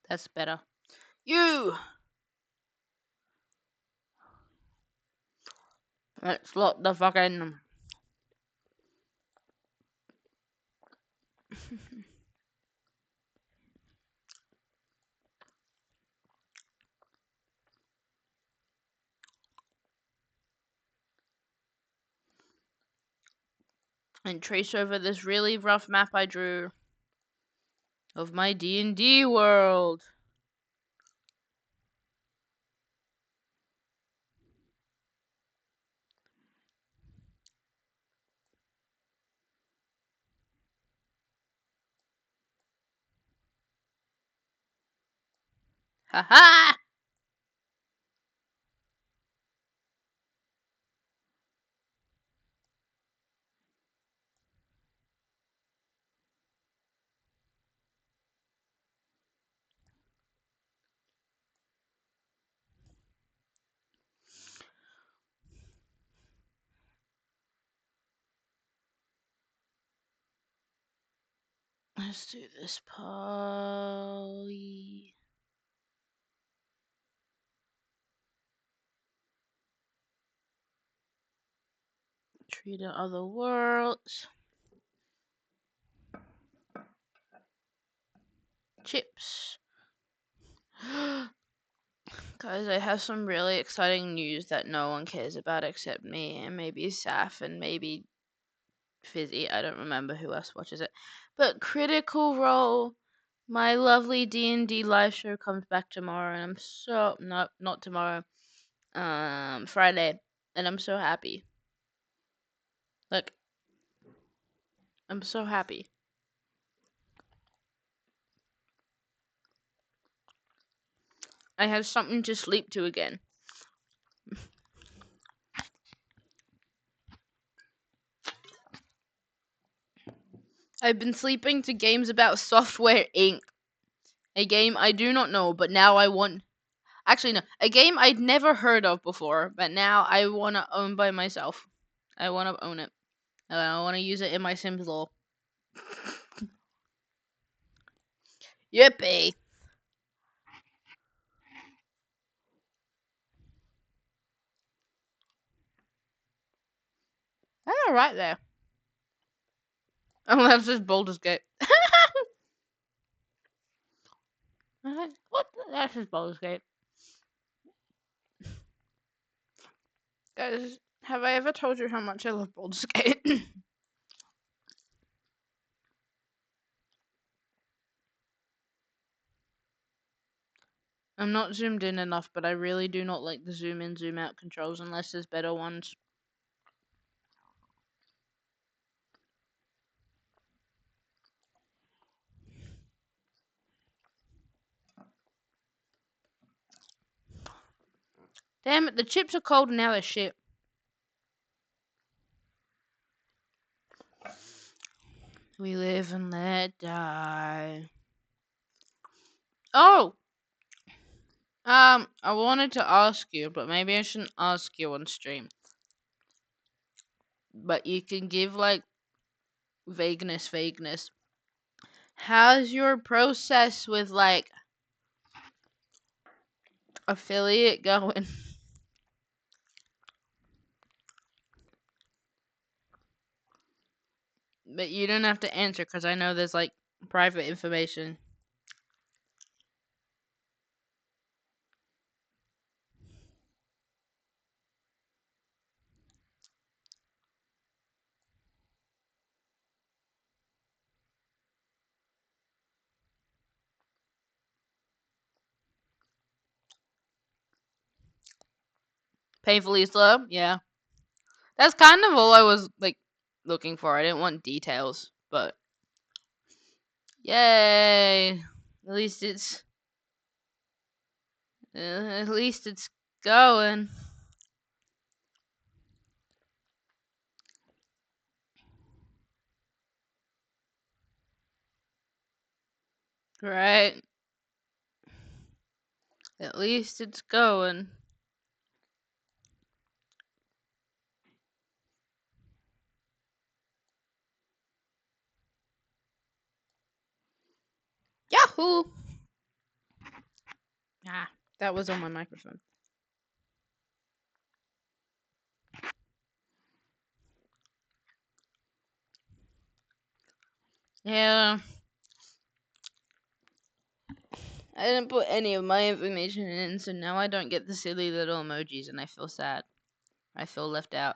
Speaker 1: That's better. Let's lock the fucking... and trace over this really rough map I drew of my D&D world. Ha. Let's do this poly. Treat the other worlds. Chips. Guys, I have some really exciting news that no one cares about except me and maybe Saf and maybe Fizzy. I don't remember who else watches it. But Critical Role, my lovely D&D live show comes back tomorrow, and I'm so not tomorrow. Friday, and I'm so happy. Like, I'm so happy. I have something to sleep to again. I've been sleeping to games about Software Inc. A game I do not know, but now I want. Actually, no. A game I'd never heard of before, but now I want to own by myself. I want to own it. And I want to use it in my Sims lore. Yippee! Oh, right there. Oh, that's just Baldur's Gate. What? That's just Baldur's Gate. Guys, have I ever told you how much I love Baldur's Gate? I'm not zoomed in enough, but I really do not like the zoom in, zoom out controls unless there's better ones. Damn it, the chips are cold and now they're shit. We live and let die. Oh! I wanted to ask you, but maybe I shouldn't ask you on stream. But you can give, like, vagueness. How's your process with, like, affiliate going? But you don't have to answer, because I know there's, like, private information. Painfully slow? Yeah. That's kind of all I was, like, looking for. I didn't want details, but... Yay! At least it's going. Right? At least it's going. Yahoo! Ah, that was on my microphone. Yeah. I didn't put any of my information in, so now I don't get the silly little emojis and I feel sad. I feel left out.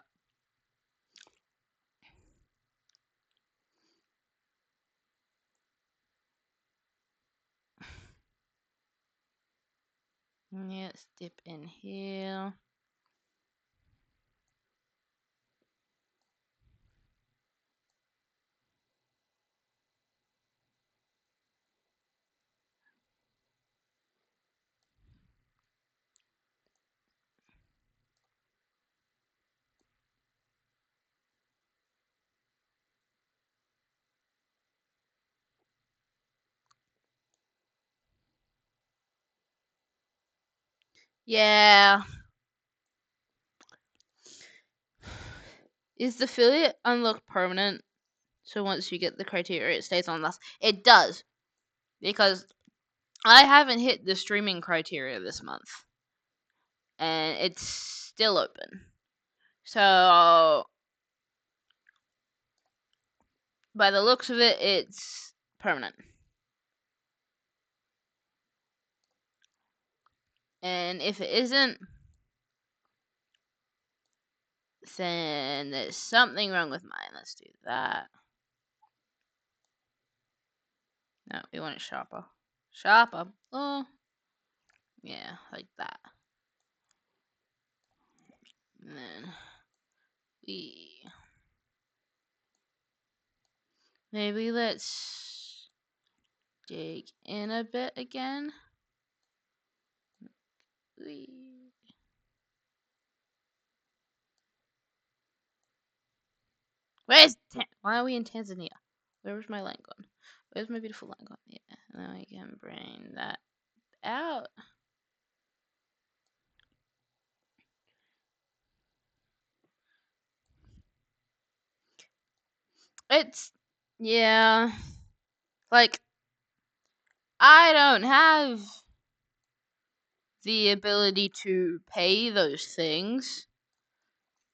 Speaker 1: Yeah, let's dip in here. Yeah. Is the affiliate unlock permanent? So once you get the criteria, it stays on last. It does. Because I haven't hit the streaming criteria this month. And it's still open. So, by the looks of it, it's permanent. And if it isn't, then there's something wrong with mine. Let's do that. No, we want it sharper. Sharper. Oh. Yeah, like that. And then we... Maybe let's dig in a bit again. Why are we in Tanzania? Where was my line gone? Where's my beautiful line gone? Yeah, now I can bring that out. It's, yeah, like, I don't have the ability to pay those things,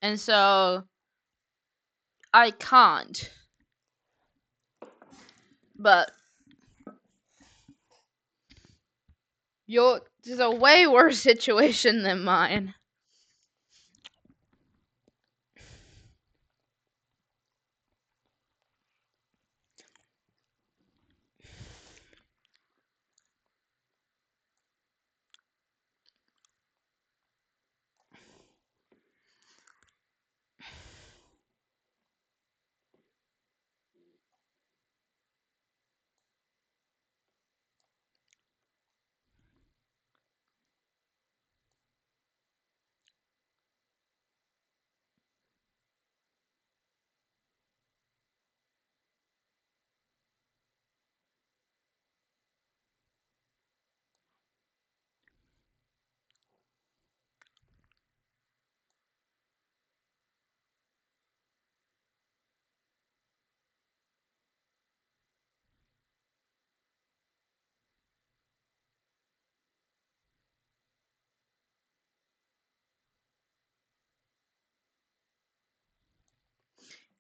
Speaker 1: and so I can't. But yours is a way worse situation than mine.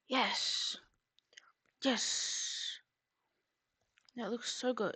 Speaker 1: Yes. Yes. That looks so good.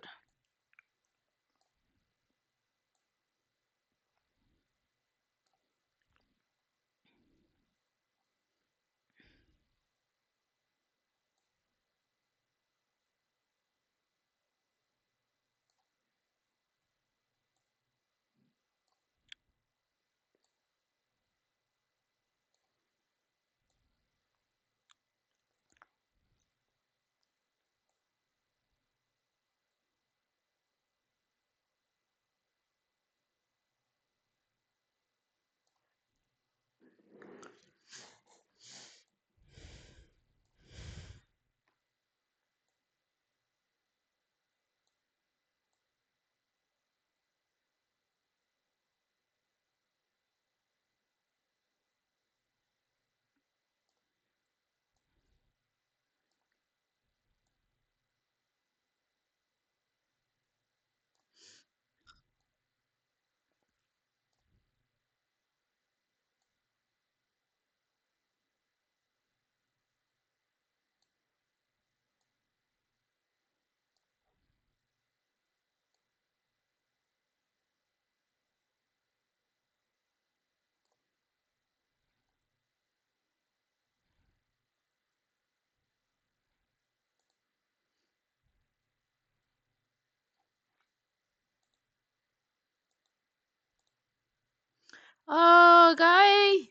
Speaker 1: Oh, guy.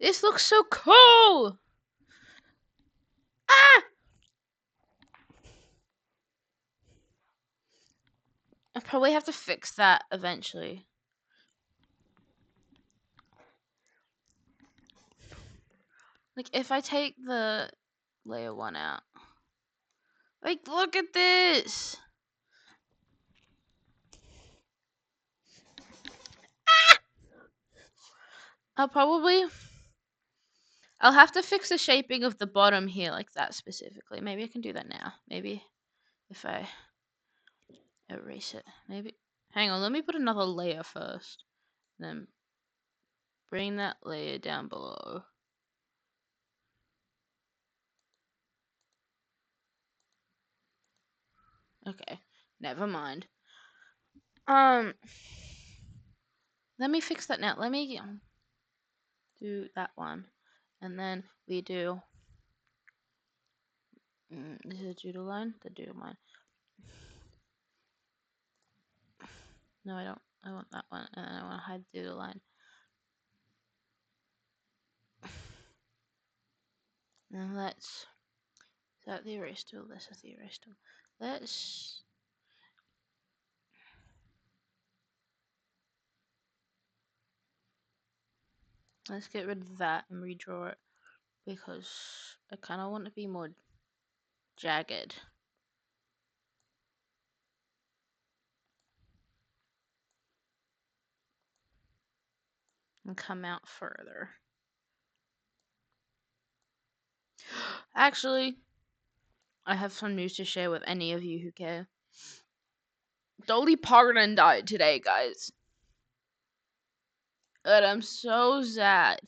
Speaker 1: This looks so cool. Ah! I probably have to fix that eventually. Like, if I take the layer 1 out. Like, look at this! I'll have to fix the shaping of the bottom here like that specifically. Maybe I can do that now. Maybe if I erase it. Maybe. Hang on, let me put another layer first. Then bring that layer down below. Okay, never mind. Let me fix that now. Let me do that one. And then we do this is a doodle line? The doodle line. No, I don't. I want that one, and I want to hide the doodle line. And let's. Is that the erase tool? This is the erase tool. Let's get rid of that and redraw it because I kind of want to be more jagged. And come out further. Actually, I have some news to share with any of you who care. Dolly Parton died today, guys. And I'm so sad.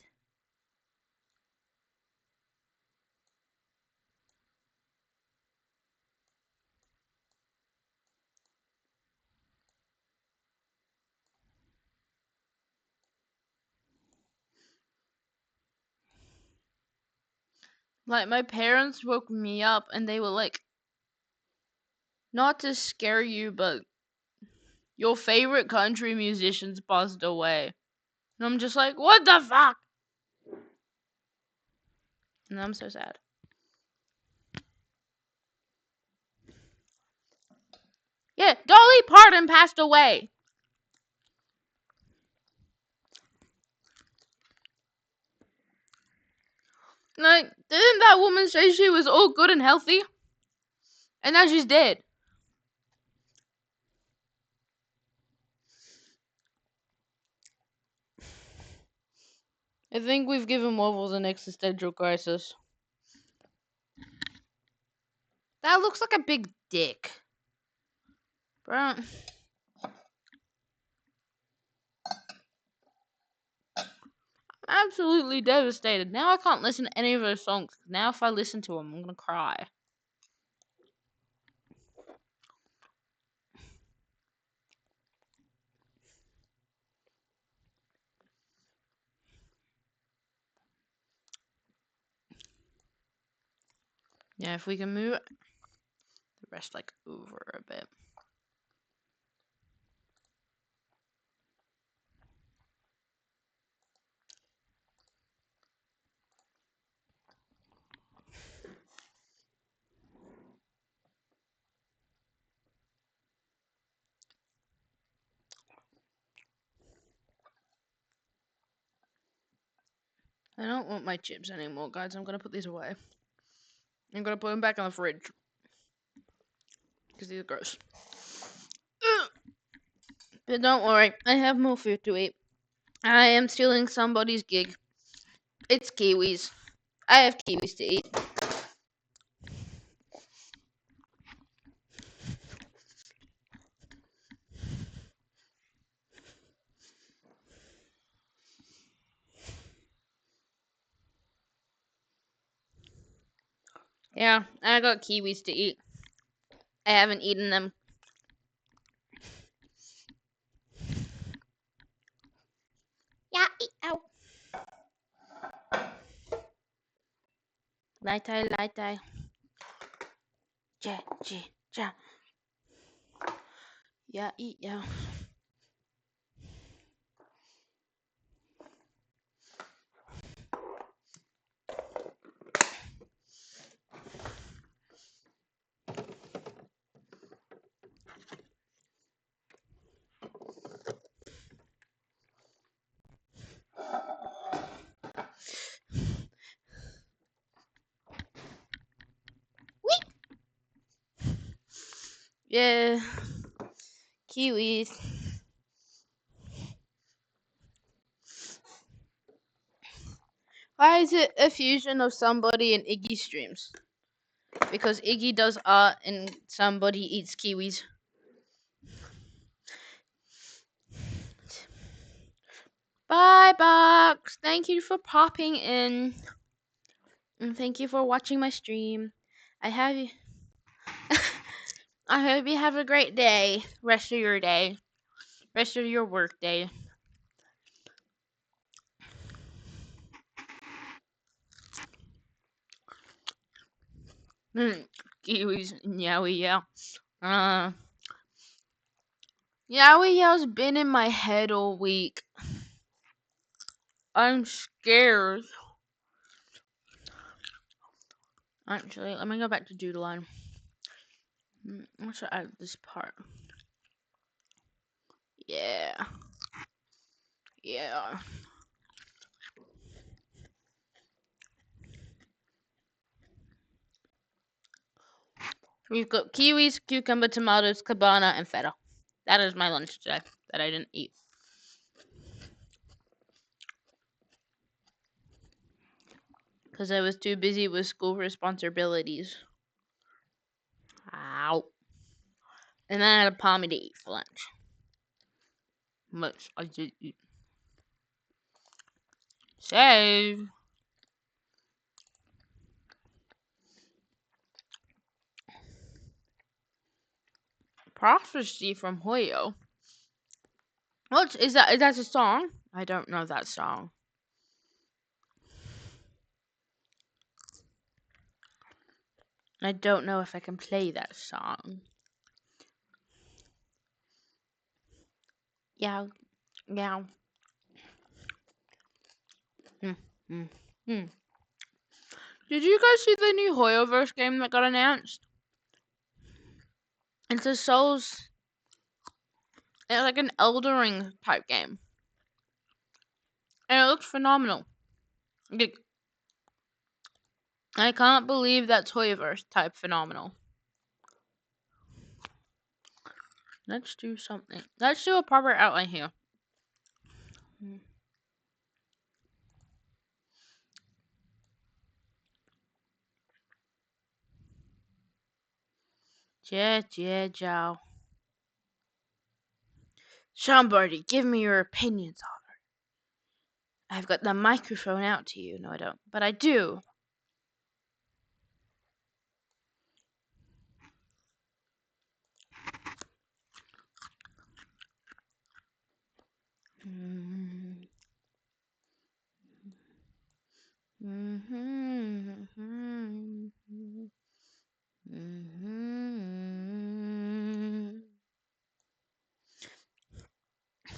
Speaker 1: Like, my parents woke me up and they were like, not to scare you, but your favorite country musicians passed away. And I'm just like, what the fuck? And I'm so sad. Yeah, Dolly Parton passed away. Like, didn't that woman say she was all good and healthy? And now she's dead. I think we've given Marvel an existential crisis. That looks like a big dick. Bro. Absolutely devastated. Now I can't listen to any of those songs. Now if I listen to them, I'm gonna cry. Yeah, if we can move the rest like over a bit. I don't want my chips anymore, guys. I'm gonna put these away. I'm gonna put them back in the fridge. Because these are gross. But don't worry, I have more food to eat. I am stealing somebody's gig. It's kiwis. I have kiwis to eat. Yeah, I got kiwis to eat. I haven't eaten them. Yeah, eat out. Lightai, lightai. Ja, ja, ja. Yeah, eat, yeah. Yeah. Kiwis. Why is it a fusion of somebody and Iggy streams? Because Iggy does art and somebody eats kiwis. Bye, Box. Thank you for popping in. And thank you for watching my stream. I hope you have a great day. Rest of your day. Rest of your work day. Kiwis, yowie yow. Yowie yow's been in my head all week. I'm scared. Actually, let me go back to Doodline. I should add this part. Yeah. Yeah. We've got kiwis, cucumber, tomatoes, cabana, and feta. That is my lunch today that I didn't eat. Because I was too busy with school responsibilities. Ow. And then I had a pommy to eat for lunch. Which I did eat. Save. Prophecy from Hoyo. What is that? Is that a song? I don't know that song. I don't know if I can play that song. Yeah. Yeah. Hmm. Hmm. Hmm. Did you guys see the new Hoyoverse game that got announced? It's a Souls. It's like an Elden Ring type game. And it looks phenomenal. I can't believe that's Hoyoverse type phenomenal. Let's do something. Let's do a proper outline here. Jiao. Somebody, give me your opinions on it. I've got the microphone out to you. No, I don't. But I do.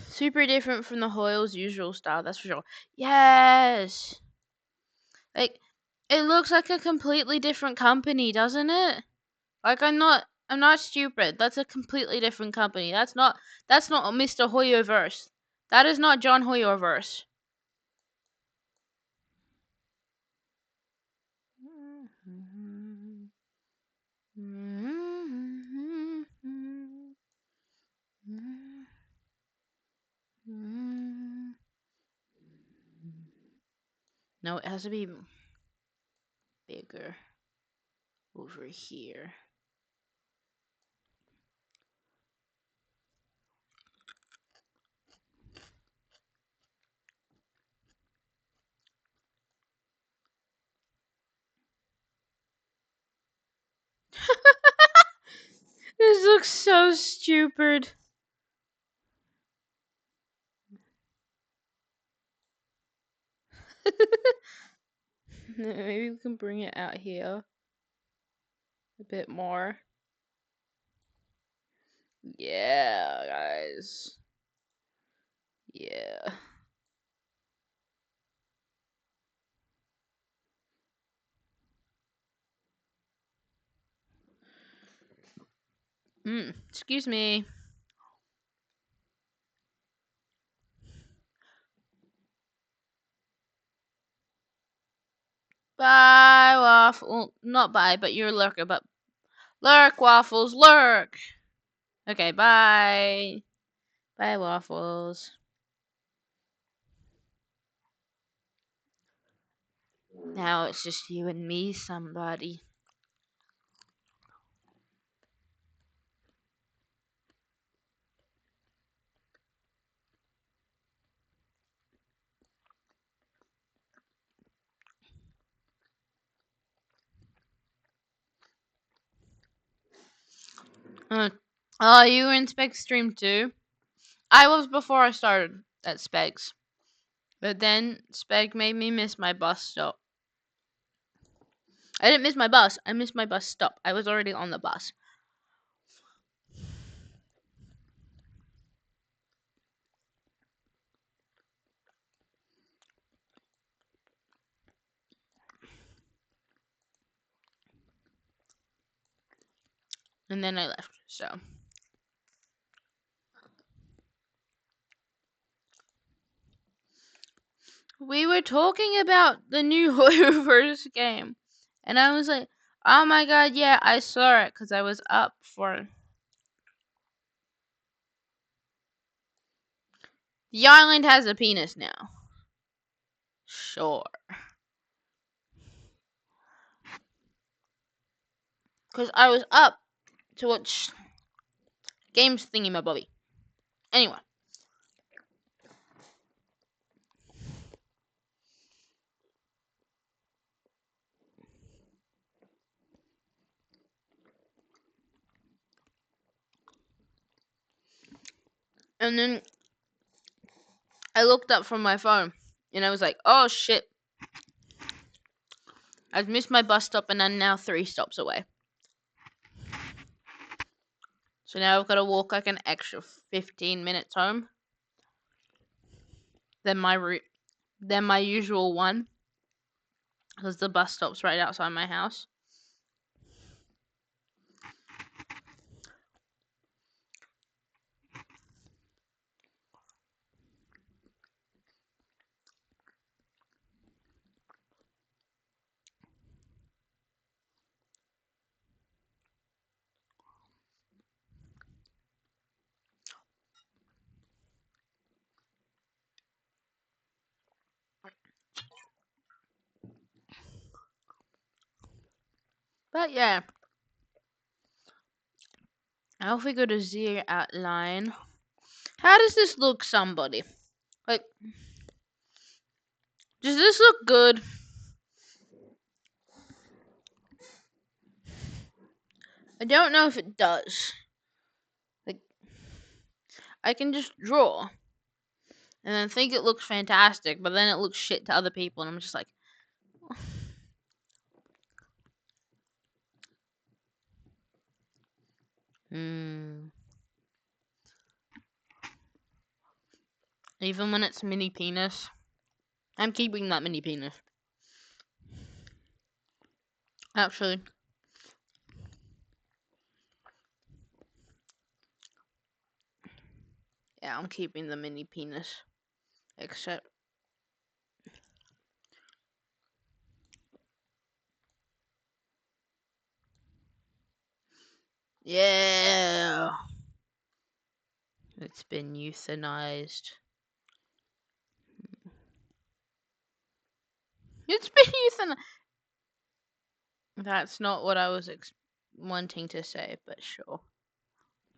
Speaker 1: Super different from the Hoyle's usual style, that's for sure. Yes! Like, it looks like a completely different company, doesn't it? Like, I'm not stupid. That's a completely different company. That's not Mr. Hoyoverse. That is not John Hoyoverse. No, it has to be bigger over here. This looks so stupid. Maybe we can bring it out here a bit more. Yeah, guys. Yeah. Excuse me. Bye, Waffle. Well, not bye, but you're a lurker, but lurk, Waffles, lurk. Okay, bye. Bye, Waffles. Now it's just you and me, somebody. Oh, you were in Speg's stream too? I was before I started at Speg's. But then Speg made me miss my bus stop. I didn't miss my bus. I missed my bus stop. I was already on the bus. And then I left. So we were talking about the new Hoovers game. And I was like, oh my god, yeah, I saw it because I was up for. The island has a penis now. Sure. Because I was up to watch games thingy my bobby. Anyway. And then I looked up from my phone. And I was like, oh shit. I've missed my bus stop and I'm now 3 stops away. So now I've got to walk like an extra 15 minutes home. Than my usual one. Because the bus stop's right outside my house. But yeah. Now if we go to Z outline. How does this look, somebody? Like, does this look good? I don't know if it does. Like, I can just draw. And then think it looks fantastic, but then it looks shit to other people, and I'm just like... Even when it's mini penis. I'm keeping that mini penis. Actually. Yeah, I'm keeping the mini penis. Except... Yeah! It's been euthanized. It's been euthanized! That's not what I was wanting to say, but sure.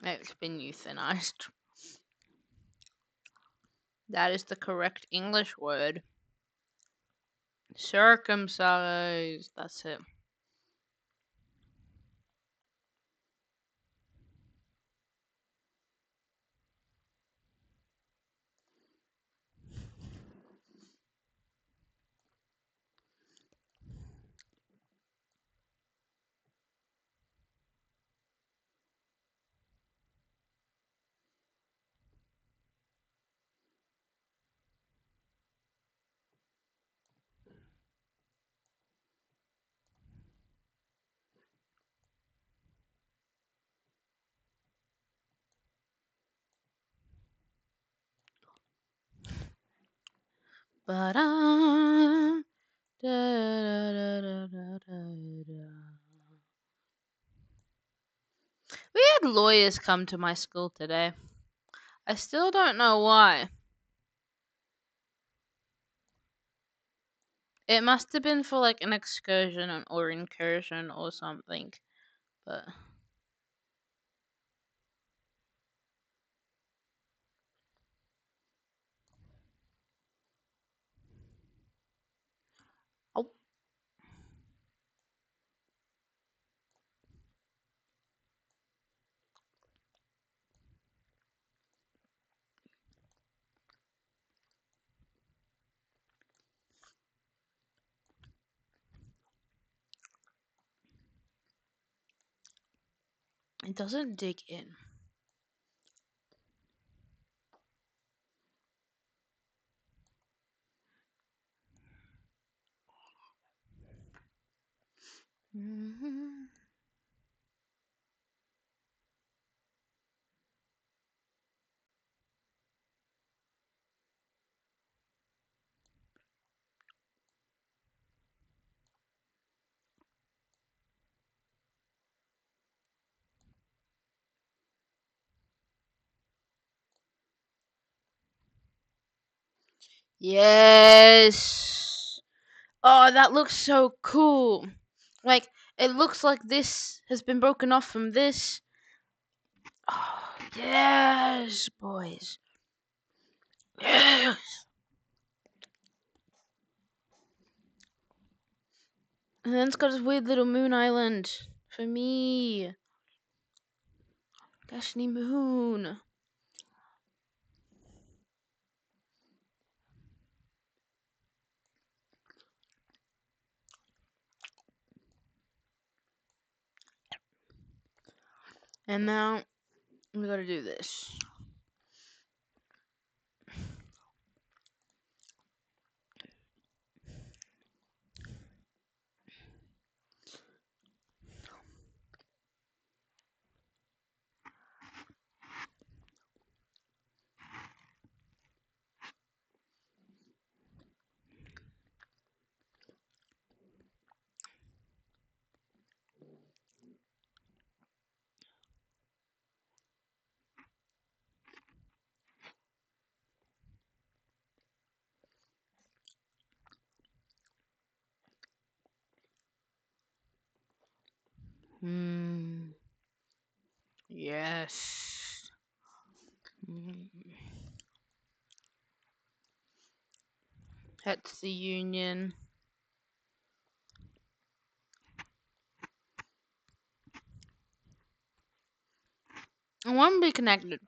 Speaker 1: It's been euthanized. That is the correct English word. Circumcised. That's it. But we had lawyers come to my school today. I still don't know why. It must have been for like an excursion or incursion or something, but oh, it doesn't dig in. Yes. Oh, that looks so cool. Like, it looks like this has been broken off from this. Oh, yes, boys. Yes. And then it's got this weird little moon island for me. Destiny Moon. And now we gotta do this. Yes. That's the union. I want to be connected.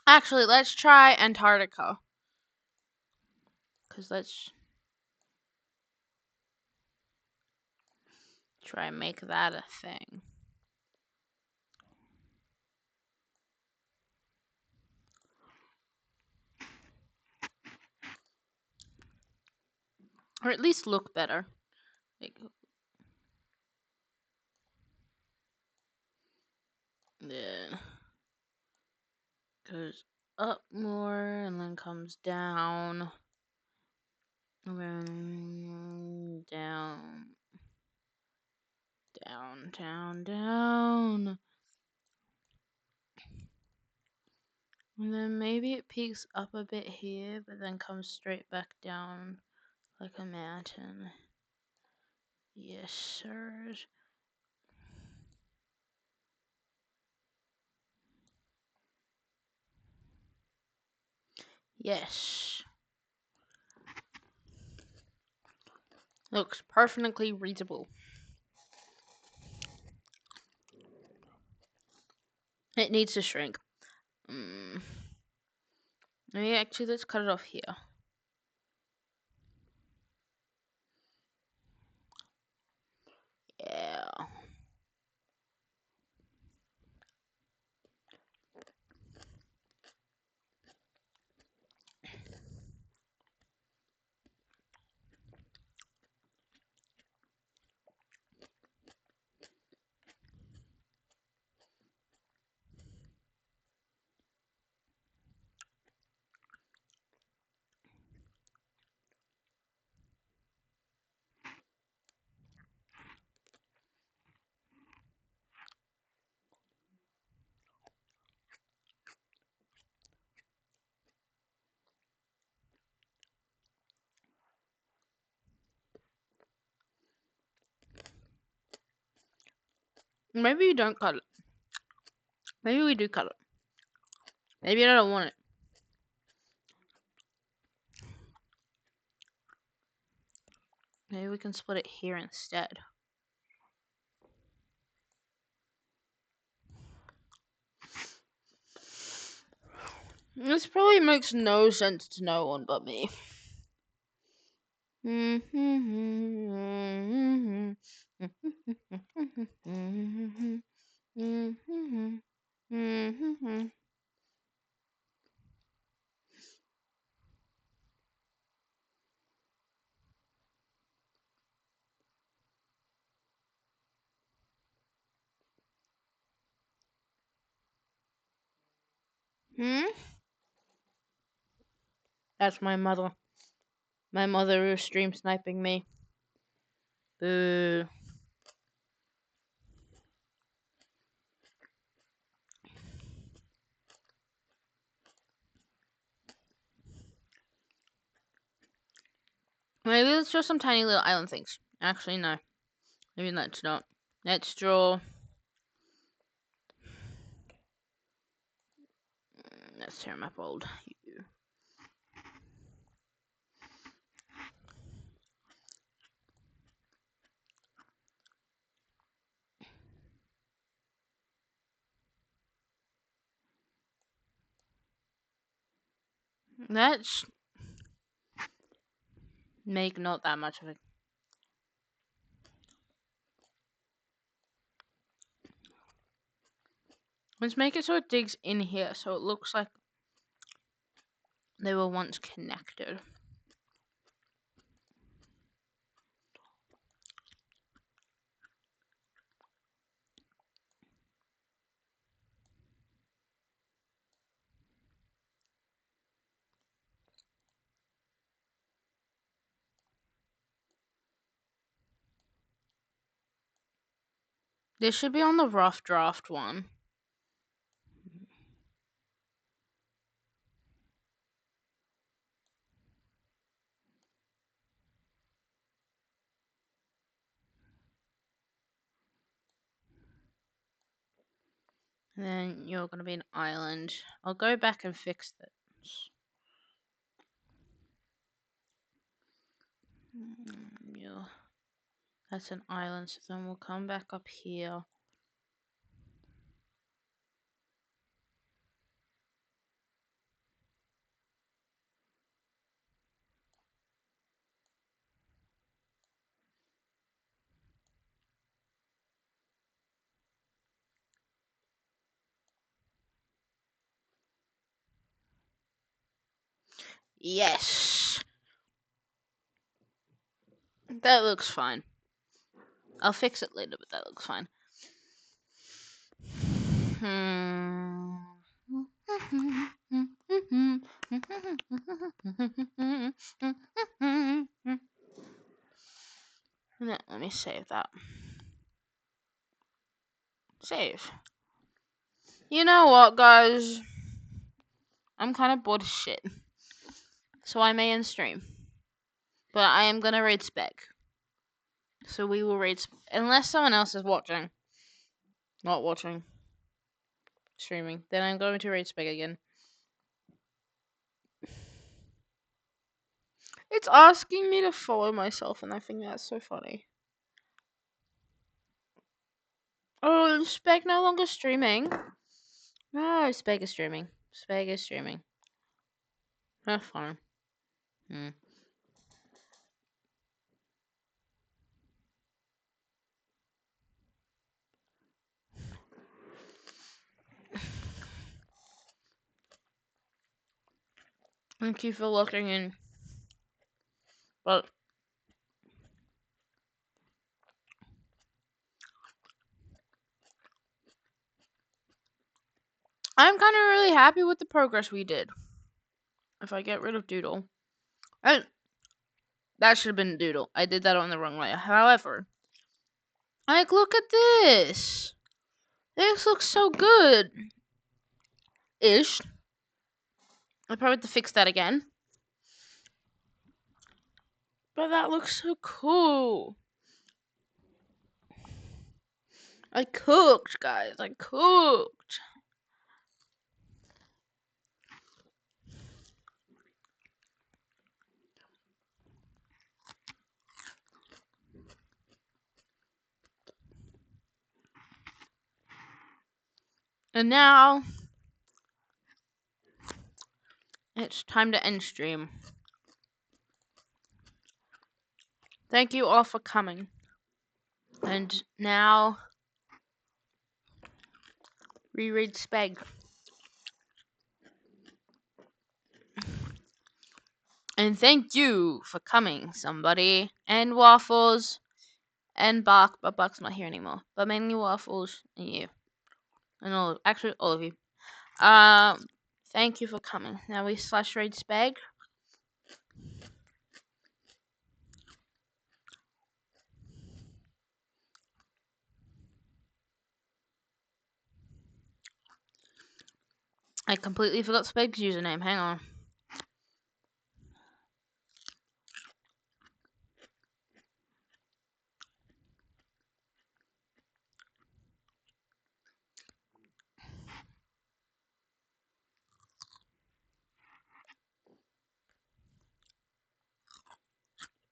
Speaker 1: Actually, let's try Antarctica. Because let's try and make that a thing. Or at least look better. Like, yeah. Goes up more and then comes down. And then down. Down, down, down. And then maybe it peaks up a bit here, but then comes straight back down like a mountain. Yes, sir. Yes. Looks perfectly readable. It needs to shrink. Maybe actually let's cut it off here. Yeah. Maybe you don't cut it. Maybe we do cut it. Maybe I don't want it. Maybe we can split it here instead. This probably makes no sense to no one but me. That's my mother. My mother is stream sniping me. Boo. Maybe let's draw some tiny little island things. Actually, no. Maybe let's not. Let's draw. Let's tear map old. Let's make not that much of it. Let's make it so it digs in here, so it looks like they were once connected. This should be on the rough draft one. And then you're going to be an island. I'll go back and fix this. Yeah. That's an island, so then we'll come back up here. Yes! That looks fine. I'll fix it later, but that looks fine. Let me save that. Save. You know what, guys? I'm kind of bored as shit. So I may end stream. But I am gonna raid Spec. So we will raid unless someone else is watching. Not watching. Streaming. Then I'm going to raid Spec again. It's asking me to follow myself, and I think that's so funny. Oh, Spec no longer streaming. No, Spec is streaming. Spec is streaming. That's fine. Thank you for looking in. But I'm kind of really happy with the progress we did. If I get rid of Doodle. That should have been Doodle. I did that on the wrong way. However, like, look at this. This looks so good. Ish. I probably have to fix that again. But that looks so cool. I cooked, guys. I cooked. And now it's time to end stream. Thank you all for coming. And now reread Speg. And thank you for coming, somebody. And Waffles. And Bark, but Bark's not here anymore. But mainly Waffles and you. And actually all of you. Thank you for coming. Now we slash raid Speg. I completely forgot Speg's username. Hang on.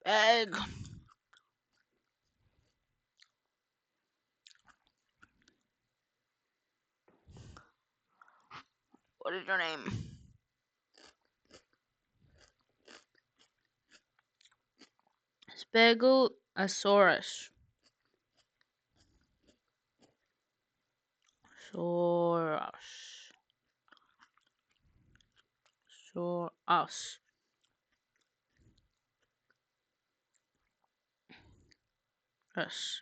Speaker 1: Speg. What is your name? Spegosaurus. Saurus. Saurus. Us.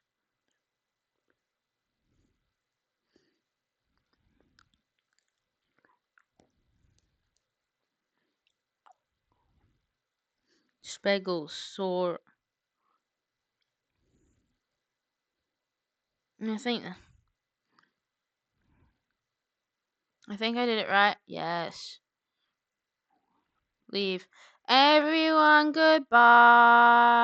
Speaker 1: Spegosaur. I think I did it right. Yes. Leave. Everyone, goodbye.